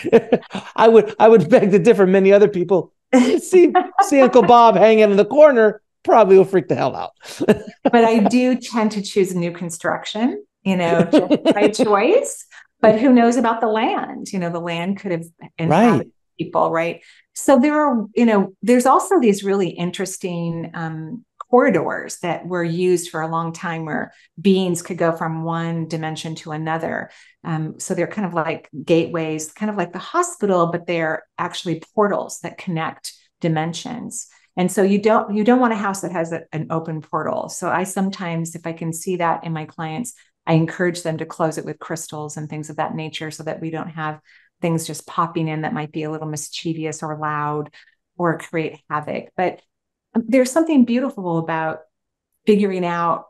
B: I would beg to differ. Many other people see Uncle Bob hanging in the corner probably will freak the hell out.
A: But I do tend to choose new construction, just by choice. But who knows about the land? The land could have inhabited people, right? So there's also these really interesting corridors that were used for a long time where beings could go from one dimension to another. So they're kind of like gateways, kind of like the hospital, but they're actually portals that connect dimensions. And so you don't want a house that has an open portal. So I sometimes, if I can see that in my clients, I encourage them to close it with crystals and things of that nature so that we don't have things just popping in that might be a little mischievous or loud or create havoc. But there's something beautiful about figuring out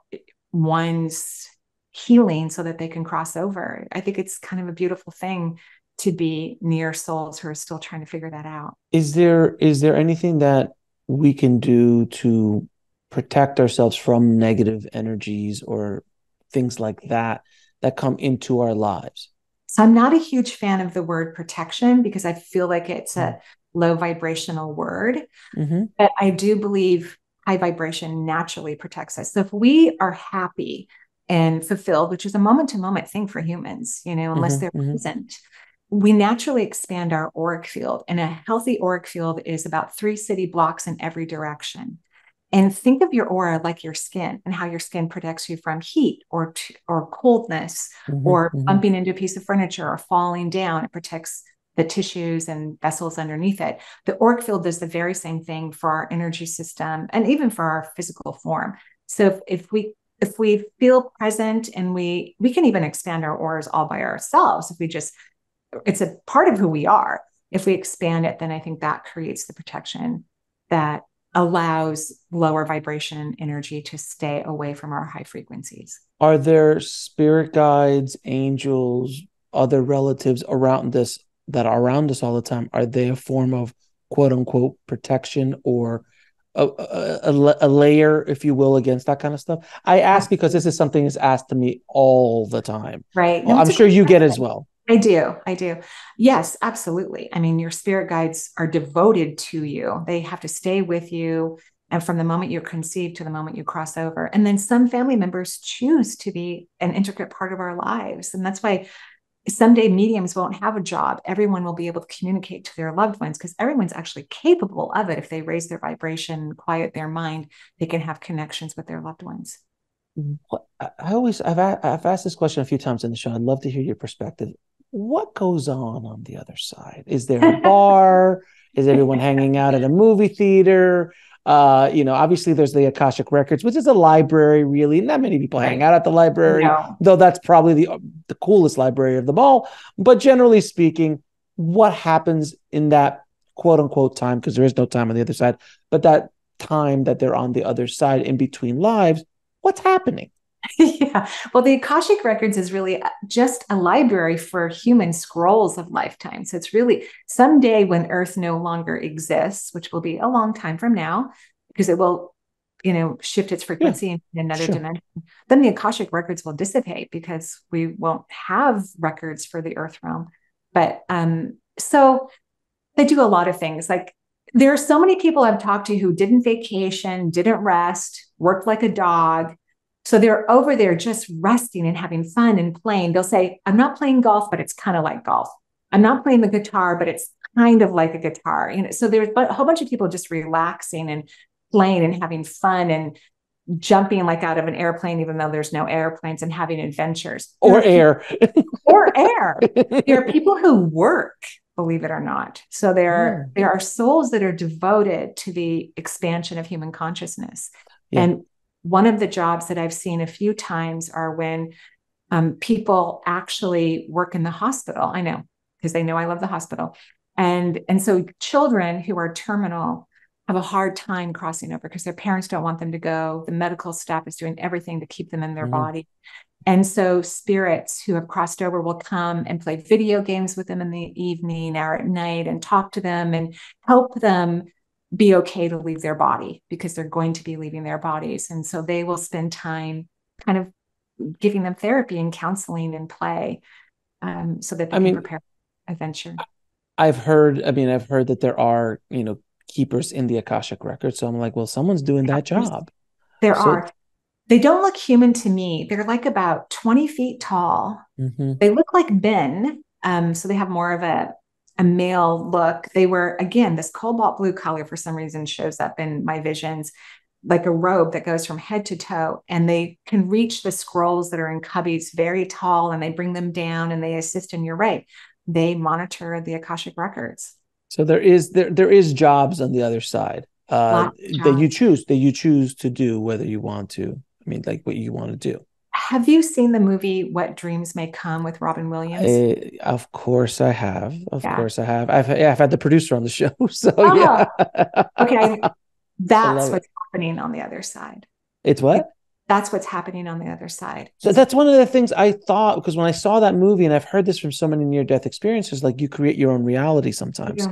A: one's healing so that they can cross over. I think it's kind of a beautiful thing to be near souls who are still trying to figure that out.
B: Is there anything that we can do to protect ourselves from negative energies or things like that come into our lives?
A: So I'm not a huge fan of the word protection because I feel like it's a low vibrational word.
B: Mm-hmm.
A: But I do believe high vibration naturally protects us. So if we are happy and fulfilled, which is a moment to moment thing for humans, unless they're present, we naturally expand our auric field. And a healthy auric field is about 3 city blocks in every direction. And think of your aura like your skin and how your skin protects you from heat or coldness or bumping into a piece of furniture or falling down. It protects the tissues and vessels underneath it. The auric field does the very same thing for our energy system and even for our physical form. So if we feel present, and we can even expand our auras all by ourselves, it's a part of who we are. If we expand it, then I think that creates the protection that allows lower vibration energy to stay away from our high frequencies.
B: Are there spirit guides, angels, other relatives around us that are around us all the time? Are they a form of quote unquote protection or a layer, if you will, against that kind of stuff? I ask because this is something that's asked to me all the time.
A: Right.
B: No, I'm sure you get as well.
A: I do. Yes, absolutely. I mean, your spirit guides are devoted to you. They have to stay with you. And from the moment you're conceived to the moment you cross over. And then some family members choose to be an intricate part of our lives. And that's why someday mediums won't have a job. Everyone will be able to communicate to their loved ones because everyone's actually capable of it. If they raise their vibration, quiet their mind, they can have connections with their loved ones.
B: I've asked this question a few times in the show. I'd love to hear your perspective. What goes on the other side? Is there a bar? Is everyone hanging out at a movie theater? Obviously there's the Akashic Records, which is a library, really. Not many people hang out at the library, though that's probably the coolest library of them all. But generally speaking, what happens in that quote unquote time, because there is no time on the other side, but that time that they're on the other side in between lives, what's happening?
A: Yeah. Well, the Akashic Records is really just a library for human scrolls of lifetime. So it's really someday when Earth no longer exists, which will be a long time from now, because it will, shift its frequency in another dimension. Then the Akashic Records will dissipate because we won't have records for the Earth realm. But so they do a lot of things. Like there are so many people I've talked to who didn't vacation, didn't rest, worked like a dog, So they're over there just resting and having fun and playing. They'll say, I'm not playing golf, but it's kind of like golf. I'm not playing the guitar, but it's kind of like a guitar. So there's a whole bunch of people just relaxing and playing and having fun and jumping like out of an airplane, even though there's no airplanes, and having adventures.
B: Or air.
A: Or air. There are people who work, believe it or not. So there are souls that are devoted to the expansion of human consciousness.
B: Yeah.
A: And one of the jobs that I've seen a few times are when people actually work in the hospital. I know, because they know I love the hospital. And so children who are terminal have a hard time crossing over because their parents don't want them to go. The medical staff is doing everything to keep them in their body. And so spirits who have crossed over will come and play video games with them in the evening or at night and talk to them and help them be okay to leave their body, because they're going to be leaving their bodies. And so they will spend time kind of giving them therapy and counseling and play, so that they can prepare for adventure.
B: I've heard that there are, keepers in the Akashic record. So I'm like, well, someone's doing that job.
A: There are. They don't look human to me. They're like about 20 feet tall. They look like men. So they have more of a male look. They were, again, this cobalt blue color for some reason shows up in my visions, like a robe that goes from head to toe. And they can reach the scrolls that are in cubbies very tall, and they bring them down and they assist. And you're right, they monitor the Akashic records.
B: So there is jobs on the other side that you choose to do, whether you want to. I mean, like what you want to do.
A: Have you seen the movie What Dreams May Come with Robin Williams?
B: Of course I have. Of course I have. I've had the producer on the show. So yeah.
A: Okay. That's what's happening on the other side.
B: It's what?
A: That's what's happening on the other side.
B: So that's one of the things I thought, because when I saw that movie, and I've heard this from so many near-death experiences, like you create your own reality sometimes.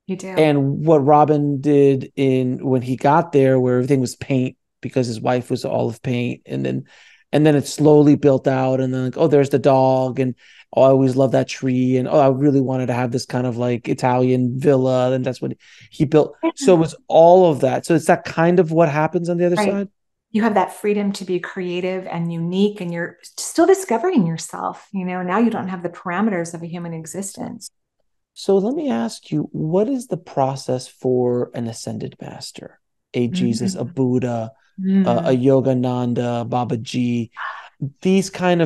A: You do.
B: And what Robin did when he got there, where everything was paint because his wife was all of paint, and then it slowly built out, and then like, oh, there's the dog, and oh, I always loved that tree, and oh, I really wanted to have this kind of like Italian villa, and that's what he built. So it was all of that. So it's that kind of what happens on the other side.
A: You have that freedom to be creative and unique, and you're still discovering yourself. Now you don't have the parameters of a human existence.
B: So let me ask you, what is the process for an ascended master, a Jesus, a Buddha, a Yogananda, Babaji, these kind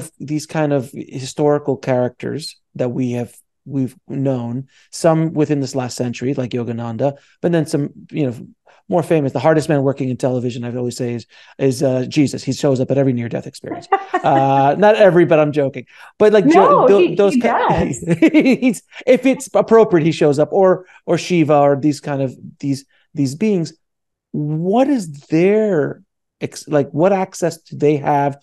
B: of historical characters that we've known, some within this last century, like Yogananda, but then some, more famous, the hardest man working in television, I always say, is Jesus. He shows up at every near-death experience. Not every, but I'm joking. But like
A: he does.
B: If it's appropriate, he shows up, or Shiva, or these kind of these beings. What is their what access do they have?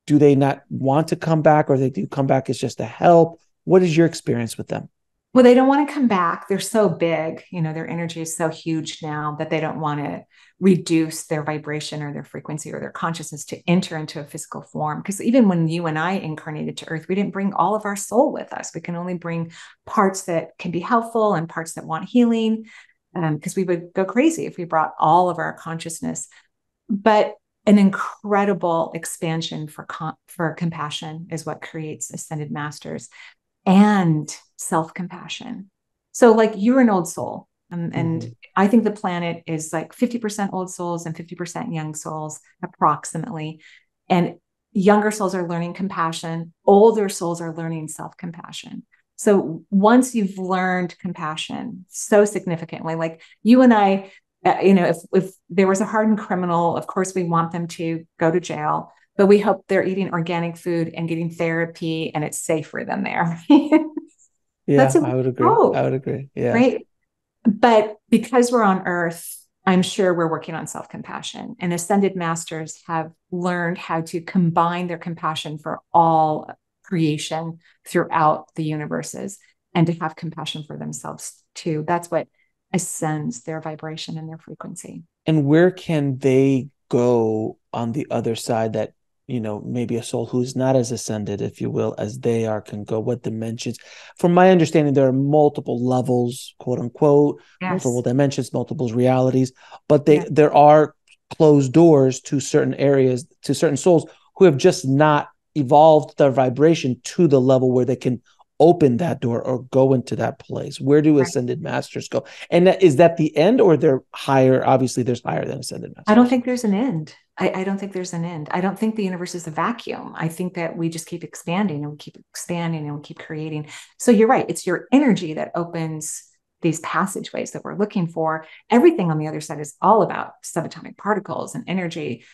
B: Do they not want to come back, or they do come back as just to help? What is your experience with them?
A: Well, they don't want to come back. They're so big, their energy is so huge now that they don't want to reduce their vibration or their frequency or their consciousness to enter into a physical form. Because even when you and I incarnated to Earth, we didn't bring all of our soul with us. We can only bring parts that can be helpful and parts that want healing, because we would go crazy if we brought all of our consciousness. But an incredible expansion for compassion is what creates ascended masters, and self-compassion. So like, you're an old soul. And I think the planet is like 50% old souls and 50% young souls, approximately. And younger souls are learning compassion. Older souls are learning self-compassion. So once you've learned compassion so significantly, like you and I, if there was a hardened criminal, of course, we want them to go to jail, but we hope they're eating organic food and getting therapy, and it's safe for them there.
B: Yeah, I would agree. I would agree. Yeah.
A: Right. But because we're on Earth, I'm sure we're working on self-compassion, and ascended masters have learned how to combine their compassion for all creation throughout the universes, and to have compassion for themselves too. That's what ascends their vibration and their frequency.
B: And where can they go on the other side that, maybe a soul who's not as ascended, if you will, as they are, can go? What dimensions? From my understanding, there are multiple levels, quote unquote, multiple dimensions, multiple realities, but there are closed doors to certain areas, to certain souls who have just not evolved their vibration to the level where they can open that door or go into that place. Where do ascended masters go? And is that the end, or they're higher? Obviously, there's higher than ascended masters.
A: I don't think there's an end. I don't think there's an end. I don't think the universe is a vacuum. I think that we just keep expanding and we keep expanding and we keep creating. So you're right. It's your energy that opens these passageways that we're looking for. Everything on the other side is all about subatomic particles and energy.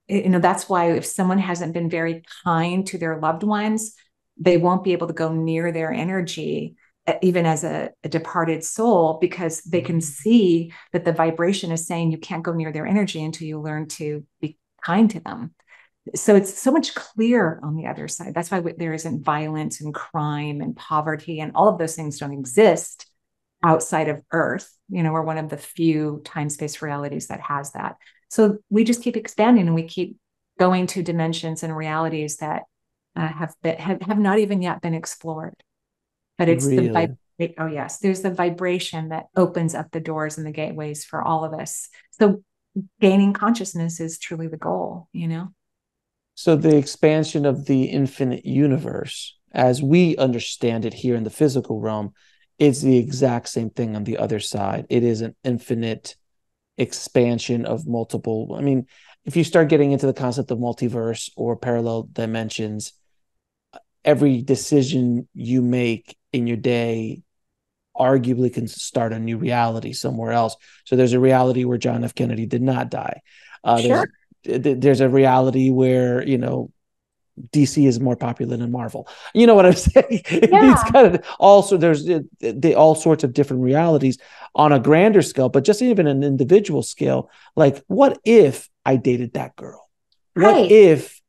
A: That's why if someone hasn't been very kind to their loved ones, they won't be able to go near their energy, even as a departed soul, because they can see that the vibration is saying you can't go near their energy until you learn to be kind to them. So it's so much clearer on the other side. That's why there isn't violence and crime and poverty, and all of those things don't exist outside of Earth. We're one of the few time-space realities that has that. So we just keep expanding and we keep going to dimensions and realities that have not even yet been explored. But it's
B: really?
A: Oh yes, there's the vibration that opens up the doors and the gateways for all of us. So gaining consciousness is truly the goal,
B: So the expansion of the infinite universe, as we understand it here in the physical realm, is the exact same thing on the other side. It is an infinite expansion of multiple. I mean, if you start getting into the concept of multiverse or parallel dimensions, every decision you make in your day arguably can start a new reality somewhere else. So there's a reality where John F. Kennedy did not die.
A: Sure.
B: There's a reality where, DC is more popular than Marvel. You know what I'm saying?
A: Yeah.
B: These kind of also there's all sorts of different realities on a grander scale, but just even an individual scale. Like, what if I dated that girl?
A: Right.
B: What if,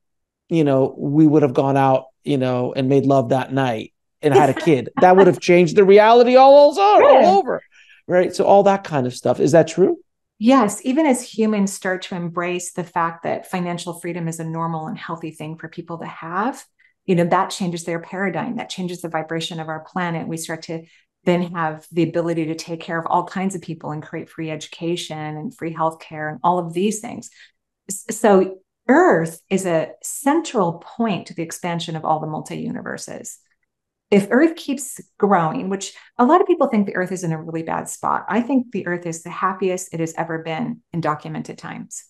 B: we would have gone out, and made love that night and had a kid? That would have changed the reality all over. Right. So all that kind of stuff. Is that true?
A: Yes, even as humans start to embrace the fact that financial freedom is a normal and healthy thing for people to have, that changes their paradigm, that changes the vibration of our planet. We start to then have the ability to take care of all kinds of people and create free education and free healthcare and all of these things. So Earth is a central point to the expansion of all the multi-universes. If Earth keeps growing, which a lot of people think the Earth is in a really bad spot, I think the Earth is the happiest it has ever been in documented times.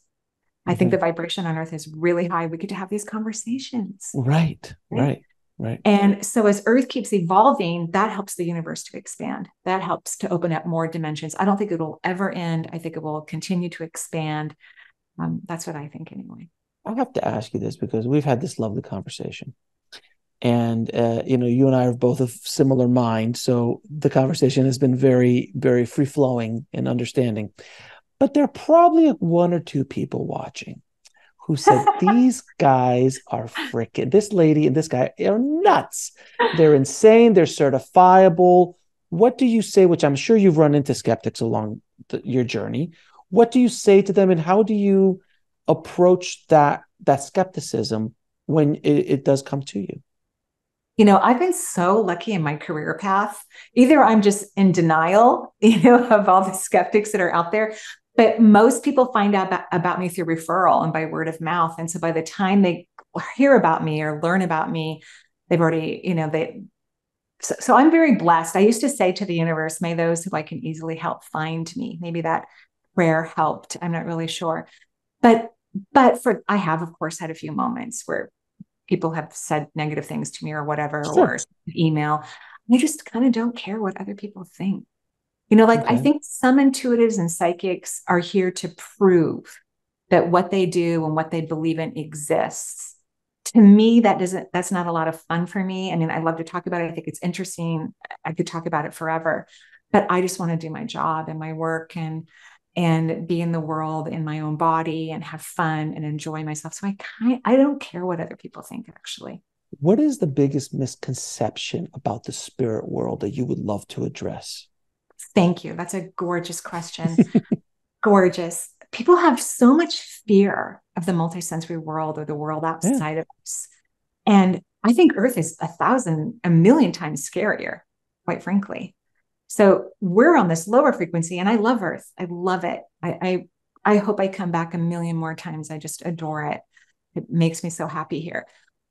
A: I think the vibration on Earth is really high. We get to have these conversations.
B: Right.
A: And so as Earth keeps evolving, that helps the universe to expand. That helps to open up more dimensions. I don't think it'll ever end. I think it will continue to expand. That's what I think anyway.
B: I have to ask you this because we've had this lovely conversation. And, you and I are both of similar mind. So the conversation has been very, very free flowing and understanding. But there are probably one or two people watching who said, these guys are freaking, this lady and this guy are nuts. They're insane. They're certifiable. What do you say, which I'm sure you've run into skeptics along your journey. What do you say to them, and how do you approach that skepticism when it does come to you?
A: I've been so lucky in my career path. Either I'm just in denial, of all the skeptics that are out there, but most people find out about me through referral and by word of mouth. And so by the time they hear about me or learn about me, they've already, so I'm very blessed. I used to say to the universe, may those who I can easily help find me. Maybe that prayer helped. I'm not really sure. But I have, of course, had a few moments where people have said negative things to me or whatever,
B: Sure.
A: or email. I just kind of don't care what other people think. I think some intuitives and psychics are here to prove that what they do and what they believe in exists. To me, that's not a lot of fun for me. I mean, I love to talk about it. I think it's interesting. I could talk about it forever, but I just want to do my job and my work and be in the world in my own body and have fun and enjoy myself. So I don't care what other people think, actually.
B: What is the biggest misconception about the spirit world that you would love to address?
A: Thank you. That's a gorgeous question. Gorgeous. People have so much fear of the multisensory world or the world outside of us. And I think Earth is a million times scarier, quite frankly. So we're on this lower frequency, and I love Earth. I love it. I hope I come back a million more times. I just adore it. It makes me so happy here.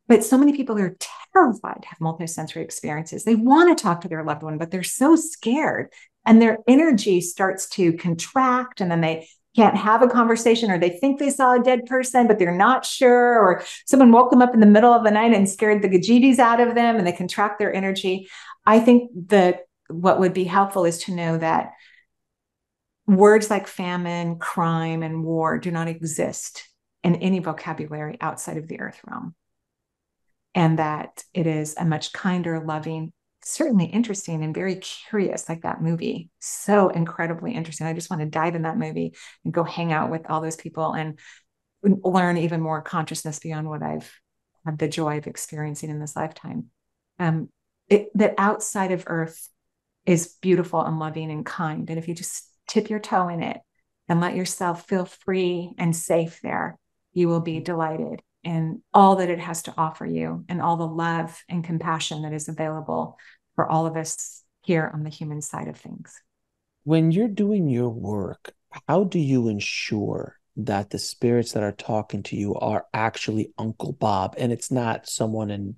A: But so many people are terrified to have multisensory experiences. They want to talk to their loved one, but they're so scared. And their energy starts to contract, and then they can't have a conversation, or they think they saw a dead person, but they're not sure, or someone woke them up in the middle of the night and scared the gajeebies out of them, and they contract their energy. I think that what would be helpful is to know that words like famine, crime, and war do not exist in any vocabulary outside of the earth realm. And that it is a much kinder, loving, certainly interesting, and very curious, like that movie. So incredibly interesting. I just want to dive in that movie and go hang out with all those people and learn even more consciousness beyond what I've had the joy of experiencing in this lifetime. That outside of Earth is beautiful and loving and kind. And if you just tip your toe in it and let yourself feel free and safe there, you will be delighted in all that it has to offer you, and all the love and compassion that is available for all of us here on the human side of things.
B: When you're doing your work, how do you ensure that the spirits that are talking to you are actually Uncle Bob, and it's not someone in,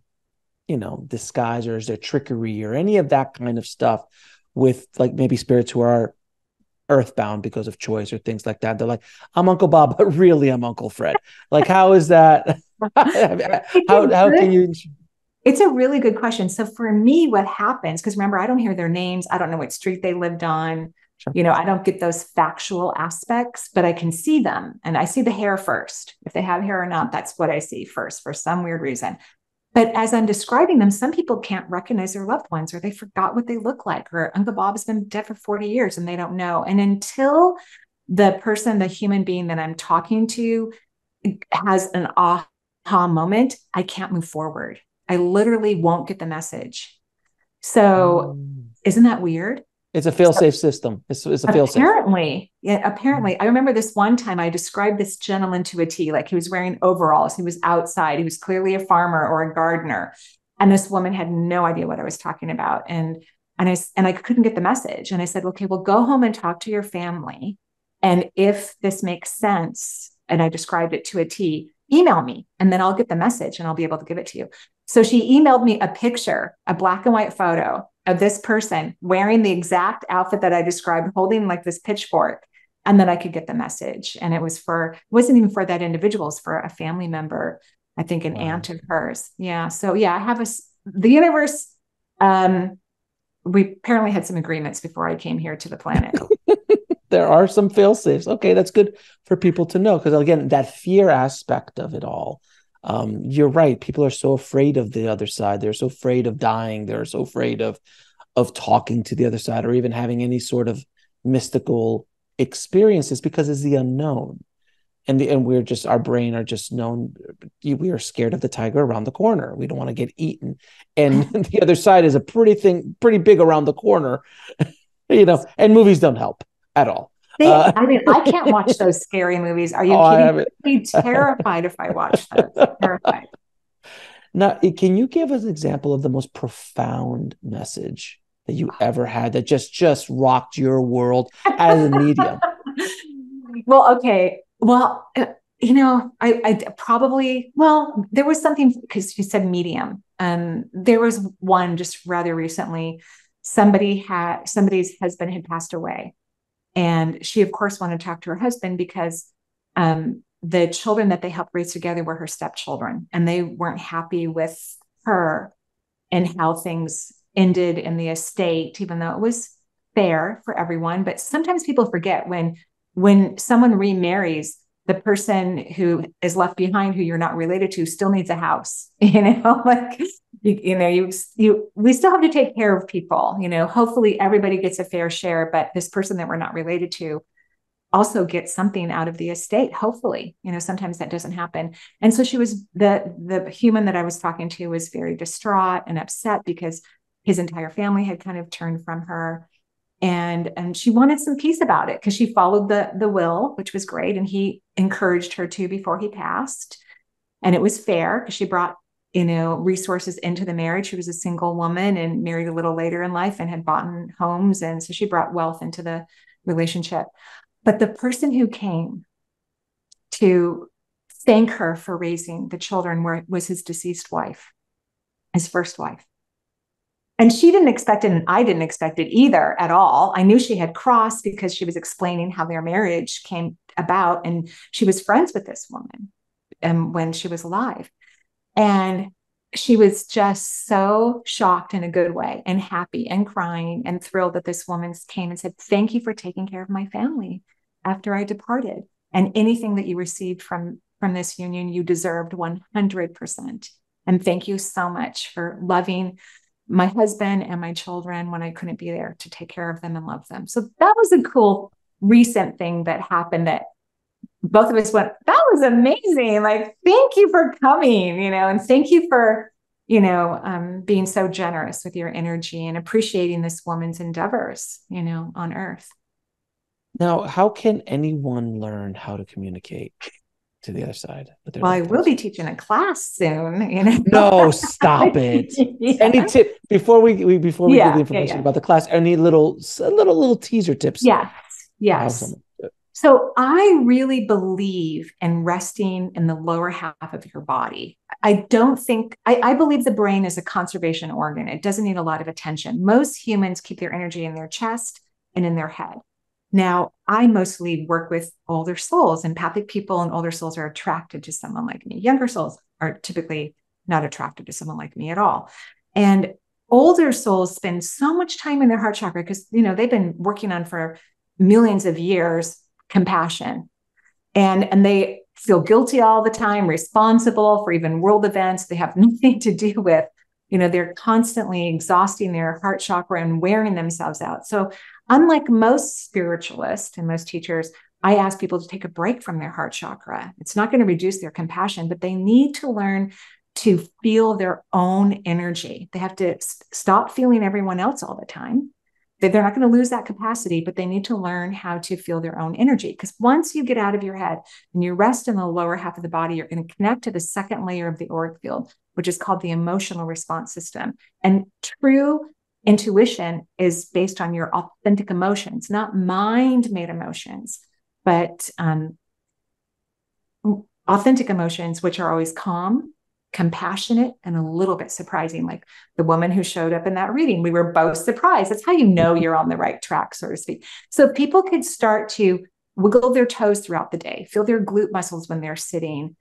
B: disguise, or is there trickery or any of that kind of stuff with, like, maybe spirits who are earthbound because of choice or things like that? They're like, I'm Uncle Bob, but really I'm Uncle Fred. Like, how is that? how can you?
A: It's a really good question. So for me, what happens, because remember, I don't hear their names. I don't know what street they lived on.
B: Sure.
A: I don't get those factual aspects, but I can see them, and I see the hair first. If they have hair or not, that's what I see first for some weird reason. But as I'm describing them, some people can't recognize their loved ones, or they forgot what they look like, or Uncle Bob's been dead for 40 years and they don't know. And until the person, the human being that I'm talking to, has an aha moment, I can't move forward. I literally won't get the message. So isn't that weird?
B: It's a fail-safe system. It's a fail-safe.
A: Apparently. I remember this one time I described this gentleman to a T, like he was wearing overalls. He was outside. He was clearly a farmer or a gardener. And this woman had no idea what I was talking about. And I couldn't get the message. And I said, okay, well, go home and talk to your family. And if this makes sense, and I described it to a T, email me, and then I'll get the message and I'll be able to give it to you. So she emailed me a picture, a black and white photo of this person wearing the exact outfit that I described, holding like this pitchfork, and then I could get the message. And it wasn't even for that individual, it was for a family member, I think an aunt of hers. Yeah. So yeah, I have the universe. We apparently had some agreements before I came here to the planet.
B: There are some fail safes. Okay, that's good for people to know, because again, that fear aspect of it all. You're right. People are so afraid of the other side. They're so afraid of dying. They're so afraid of talking to the other side, or even having any sort of mystical experiences, because it's the unknown. And we're just, our brain are just known. We are scared of the tiger around the corner. We don't want to get eaten. And the other side is pretty big around the corner, and movies don't help at all.
A: I can't watch those scary movies. Are you kidding? I'd be terrified if I watched those. Terrified.
B: Now, can you give us an example of the most profound message that you ever had that just rocked your world as a medium?
A: Well, okay. Well, I probably, there was something, because you said medium. There was one just rather recently. Somebody's husband had passed away. And she, of course, wanted to talk to her husband because the children that they helped raise together were her stepchildren, and they weren't happy with her and how things ended in the estate, even though it was fair for everyone. But sometimes people forget when someone remarries, the person who is left behind, who you're not related to, still needs a house. Like we still have to take care of people. Hopefully everybody gets a fair share, but this person that we're not related to also gets something out of the estate. Hopefully, sometimes that doesn't happen. And so she was the human that I was talking to was very distraught and upset because his entire family had kind of turned from her. And she wanted some peace about it because she followed the will, which was great. And he encouraged her to before he passed. And it was fair because she brought, resources into the marriage. She was a single woman and married a little later in life and had bought homes. And so she brought wealth into the relationship. But the person who came to thank her for raising the children where it was his deceased wife, his first wife. And she didn't expect it, and I didn't expect it either at all. I knew she had crossed because she was explaining how their marriage came about, and she was friends with this woman when she was alive. And she was just so shocked in a good way, and happy and crying and thrilled that this woman came and said, thank you for taking care of my family after I departed. And anything that you received from this union, you deserved 100%. And thank you so much for loving my husband and my children when I couldn't be there to take care of them and love them. So that was a cool recent thing that happened that both of us went, that was amazing. Like, thank you for coming, and thank you for, being so generous with your energy and appreciating this woman's endeavors, on earth.
B: Now, how can anyone learn how to communicate to the other side with their
A: Well, I
B: loved
A: will
B: ones?
A: be teaching a class soon,
B: No, stop it.
A: Yeah.
B: Any tip before we give the information
A: Yeah.
B: about the class? Any little teaser tips?
A: Yes. So I really believe in resting in the lower half of your body. I believe the brain is a conservation organ. It doesn't need a lot of attention. Most humans keep their energy in their chest and in their head. Now, I mostly work with older souls. Empathic people and older souls are attracted to someone like me. Younger souls are typically not attracted to someone like me at all. And older souls spend so much time in their heart chakra because, they've been working on for millions of years compassion. And they feel guilty all the time, responsible for even world events they have nothing to do with. They're constantly exhausting their heart chakra and wearing themselves out. So unlike most spiritualists and most teachers, I ask people to take a break from their heart chakra. It's not going to reduce their compassion, but they need to learn to feel their own energy. They have to stop feeling everyone else all the time. They're not going to lose that capacity, but they need to learn how to feel their own energy. Because once you get out of your head and you rest in the lower half of the body, you're going to connect to the second layer of the auric field, which is called the emotional response system. And true intuition is based on your authentic emotions, not mind-made emotions, but authentic emotions, which are always calm, compassionate, and a little bit surprising. Like the woman who showed up in that reading, we were both surprised. That's how you know you're on the right track, so to speak. So people could start to wiggle their toes throughout the day, feel their glute muscles when they're sitting,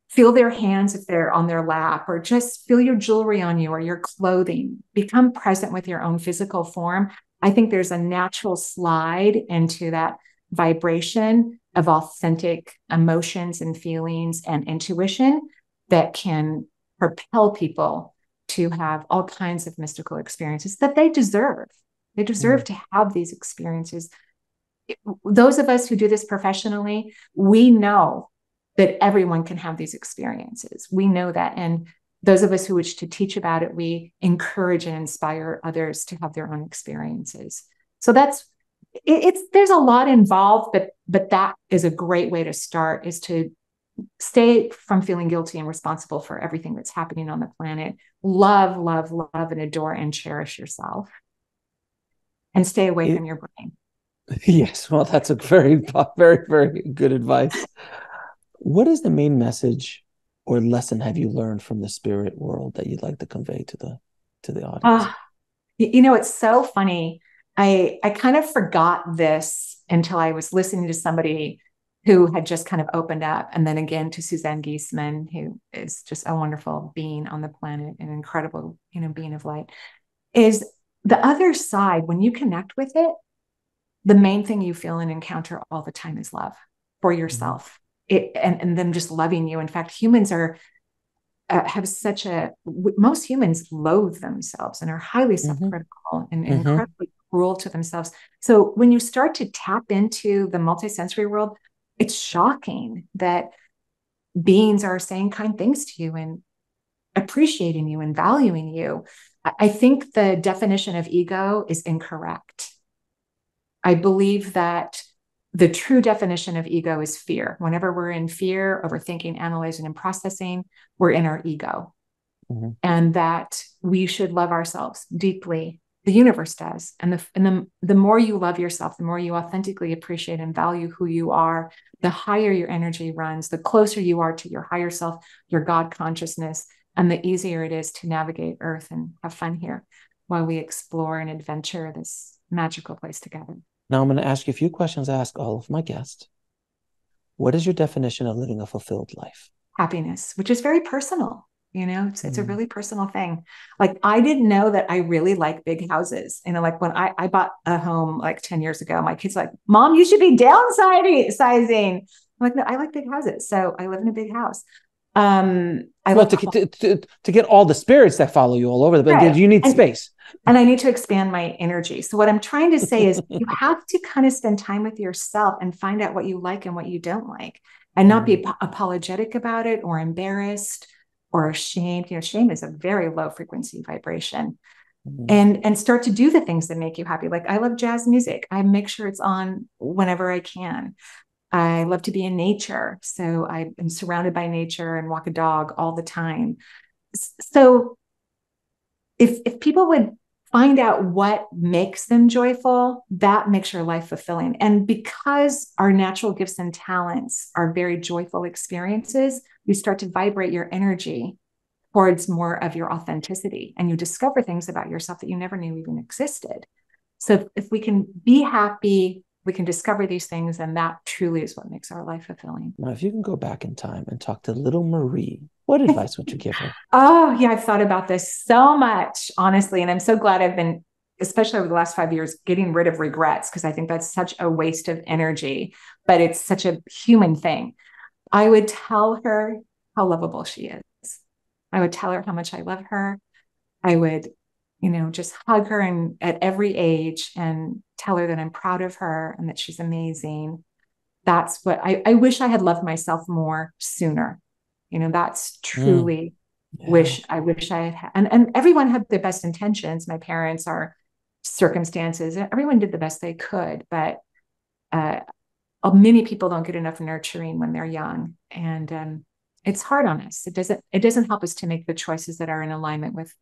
A: feel their hands if they're on their lap, or just feel your jewelry on you or your clothing. Become present with your own physical form. I think there's a natural slide into that vibration of authentic emotions and feelings and intuition that can propel people to have all kinds of mystical experiences that they deserve. They deserve to have these experiences. Those of us who do this professionally, we know that everyone can have these experiences. We know that. And those of us who wish to teach about it, we encourage and inspire others to have their own experiences. So there's a lot involved, but that is a great way to start, is to stay from feeling guilty and responsible for everything that's happening on the planet. Love, love, love, and adore and cherish yourself. And stay away from your brain.
B: Yes, well, that's a very, very, very good advice. What is the main message or lesson have you learned from the spirit world that you'd like to convey to the audience?
A: It's so funny. I kind of forgot this until I was listening to somebody who had just kind of opened up. And then again to Suzanne Giesemann, who is just a wonderful being on the planet, an incredible, being of light, is the other side. When you connect with it, the main thing you feel and encounter all the time is love for yourself. And them just loving you. In fact, humans most humans loathe themselves and are highly self-critical and incredibly cruel to themselves. So when you start to tap into the multisensory world, it's shocking that beings are saying kind things to you and appreciating you and valuing you. I think the definition of ego is incorrect. I believe that the true definition of ego is fear. Whenever we're in fear, overthinking, analyzing, and processing, we're in our ego. And that we should love ourselves deeply The universe does. And the more you love yourself, the more you authentically appreciate and value who you are, the higher your energy runs, the closer you are to your higher self, your God consciousness, and the easier it is to navigate Earth and have fun here while we explore and adventure this magical place together.
B: Now I'm going to ask you a few questions I ask all of my guests. What is your definition of living a fulfilled life?
A: Happiness, which is very personal. It's a really personal thing. Like, I didn't know that I really like big houses. Like when I bought a home like 10 years ago, my kids were like, Mom, you should be downsizing. I'm like, no, I like big houses. So I live in a big house. I love
B: to get all the spirits that follow you all over the place.
A: Right.
B: You need space.
A: And I need to expand my energy. So what I'm trying to say is you have to kind of spend time with yourself and find out what you like and what you don't like, and not be apologetic about it or embarrassed or ashamed. Shame is a very low frequency vibration. And start to do the things that make you happy. Like, I love jazz music. I make sure it's on whenever I can. I love to be in nature. So I am surrounded by nature and walk a dog all the time. So if people would find out what makes them joyful, that makes your life fulfilling. And because our natural gifts and talents are very joyful experiences, you start to vibrate your energy towards more of your authenticity, and you discover things about yourself that you never knew even existed. So if we can be happy, we can discover these things, and that truly is what makes our life fulfilling.
B: Now, if you can go back in time and talk to little Marie, what advice would you give her?
A: Oh, yeah, I've thought about this so much, honestly. And I'm so glad I've been, especially over the last 5 years, getting rid of regrets, because I think that's such a waste of energy, but it's such a human thing. I would tell her how lovable she is. I would tell her how much I love her. I would, just hug her and at every age and tell her that I'm proud of her and that she's amazing. That's what I wish I had loved myself more sooner. That's truly I wish I had, and everyone had the best intentions. My parents, our circumstances, everyone did the best they could, but many people don't get enough nurturing when they're young. And it's hard on us. It doesn't help us to make the choices that are in alignment with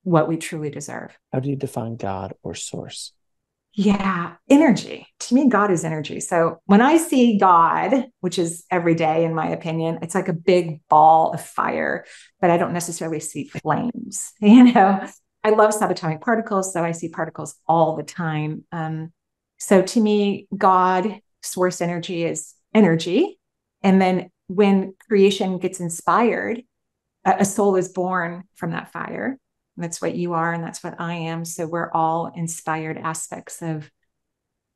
A: what we truly deserve.
B: How do you define God or source?
A: Yeah, energy. To me, God is energy. So when I see God, which is every day, in my opinion, it's like a big ball of fire, but I don't necessarily see flames. I love subatomic particles, so I see particles all the time. So to me, God, source energy, is energy. And then when creation gets inspired, a soul is born from that fire. That's what you are, and that's what I am. So we're all inspired aspects of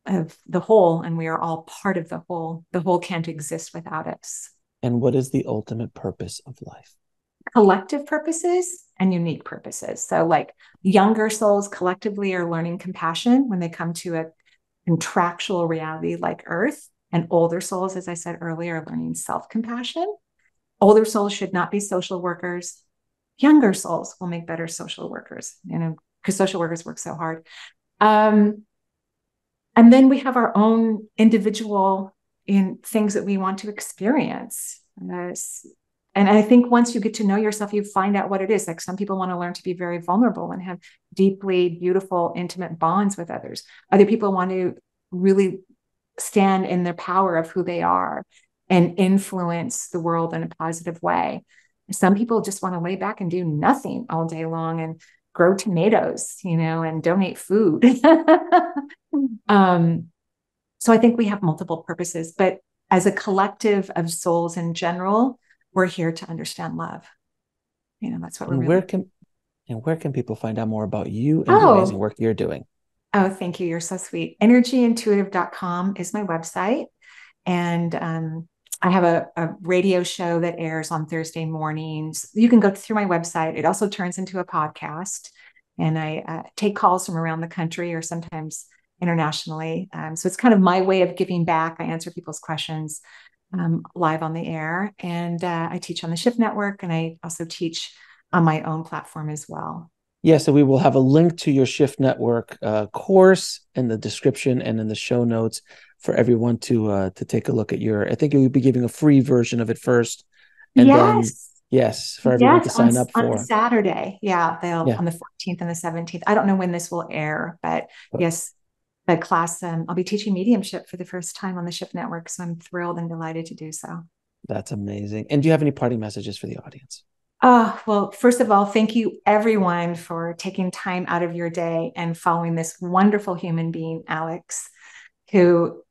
A: the whole, and we are all part of the whole. The whole can't exist without us.
B: And what is the ultimate purpose of life?
A: Collective purposes and unique purposes. So like younger souls collectively are learning compassion when they come to a contractual reality like Earth, and older souls, as I said earlier, are learning self-compassion. Older souls should not be social workers. Younger souls will make better social workers, because social workers work so hard. And then we have our own individual things that we want to experience. And I think once you get to know yourself, you find out what it is. Like, some people want to learn to be very vulnerable and have deeply beautiful, intimate bonds with others. Other people want to really stand in their power of who they are and influence the world in a positive way. Some people just want to lay back and do nothing all day long and grow tomatoes, and donate food. So I think we have multiple purposes, but as a collective of souls in general, we're here to understand love. That's what we're
B: really. Where can people find out more about you and the amazing work you're doing?
A: Oh, thank you. You're so sweet. Energyintuitive.com is my website. And I have a radio show that airs on Thursday mornings. You can go through my website. It also turns into a podcast. And I take calls from around the country or sometimes internationally. So it's kind of my way of giving back. I answer people's questions live on the air. And I teach on the Shift Network. And I also teach on my own platform as well.
B: Yeah, so we will have a link to your Shift Network course in the description and in the show notes for everyone to take a look at I think you'll be giving a free version of it first. And
A: yes.
B: Yes, for everyone to
A: Yes,
B: sign up
A: on
B: for.
A: Saturday. Yeah, they'll
B: Yeah.
A: on the 14th and the 17th. I don't know when this will air, but
B: But
A: yes, the class, I'll be teaching mediumship for the first time on the Ship Network. So I'm thrilled and delighted to do so.
B: that's amazing. And do you have any parting messages for the audience?
A: Well, first of all, thank you everyone for taking time out of your day and following this wonderful human being, Alex, who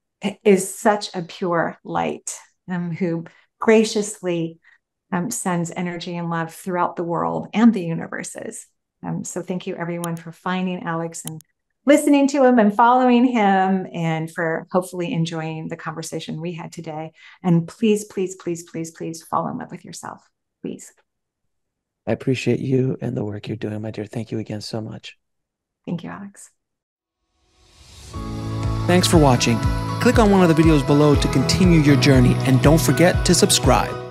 A: is such a pure light, who graciously sends energy and love throughout the world and the universes. So thank you everyone for finding Alex and listening to him and following him, and for hopefully enjoying the conversation we had today. And please, please, please, please, please fall in love with yourself. Please.
B: I appreciate you and the work you're doing, my dear. Thank you again so much.
A: Thank you, Alex.
B: Thanks for watching. Click on one of the videos below to continue your journey, and don't forget to subscribe.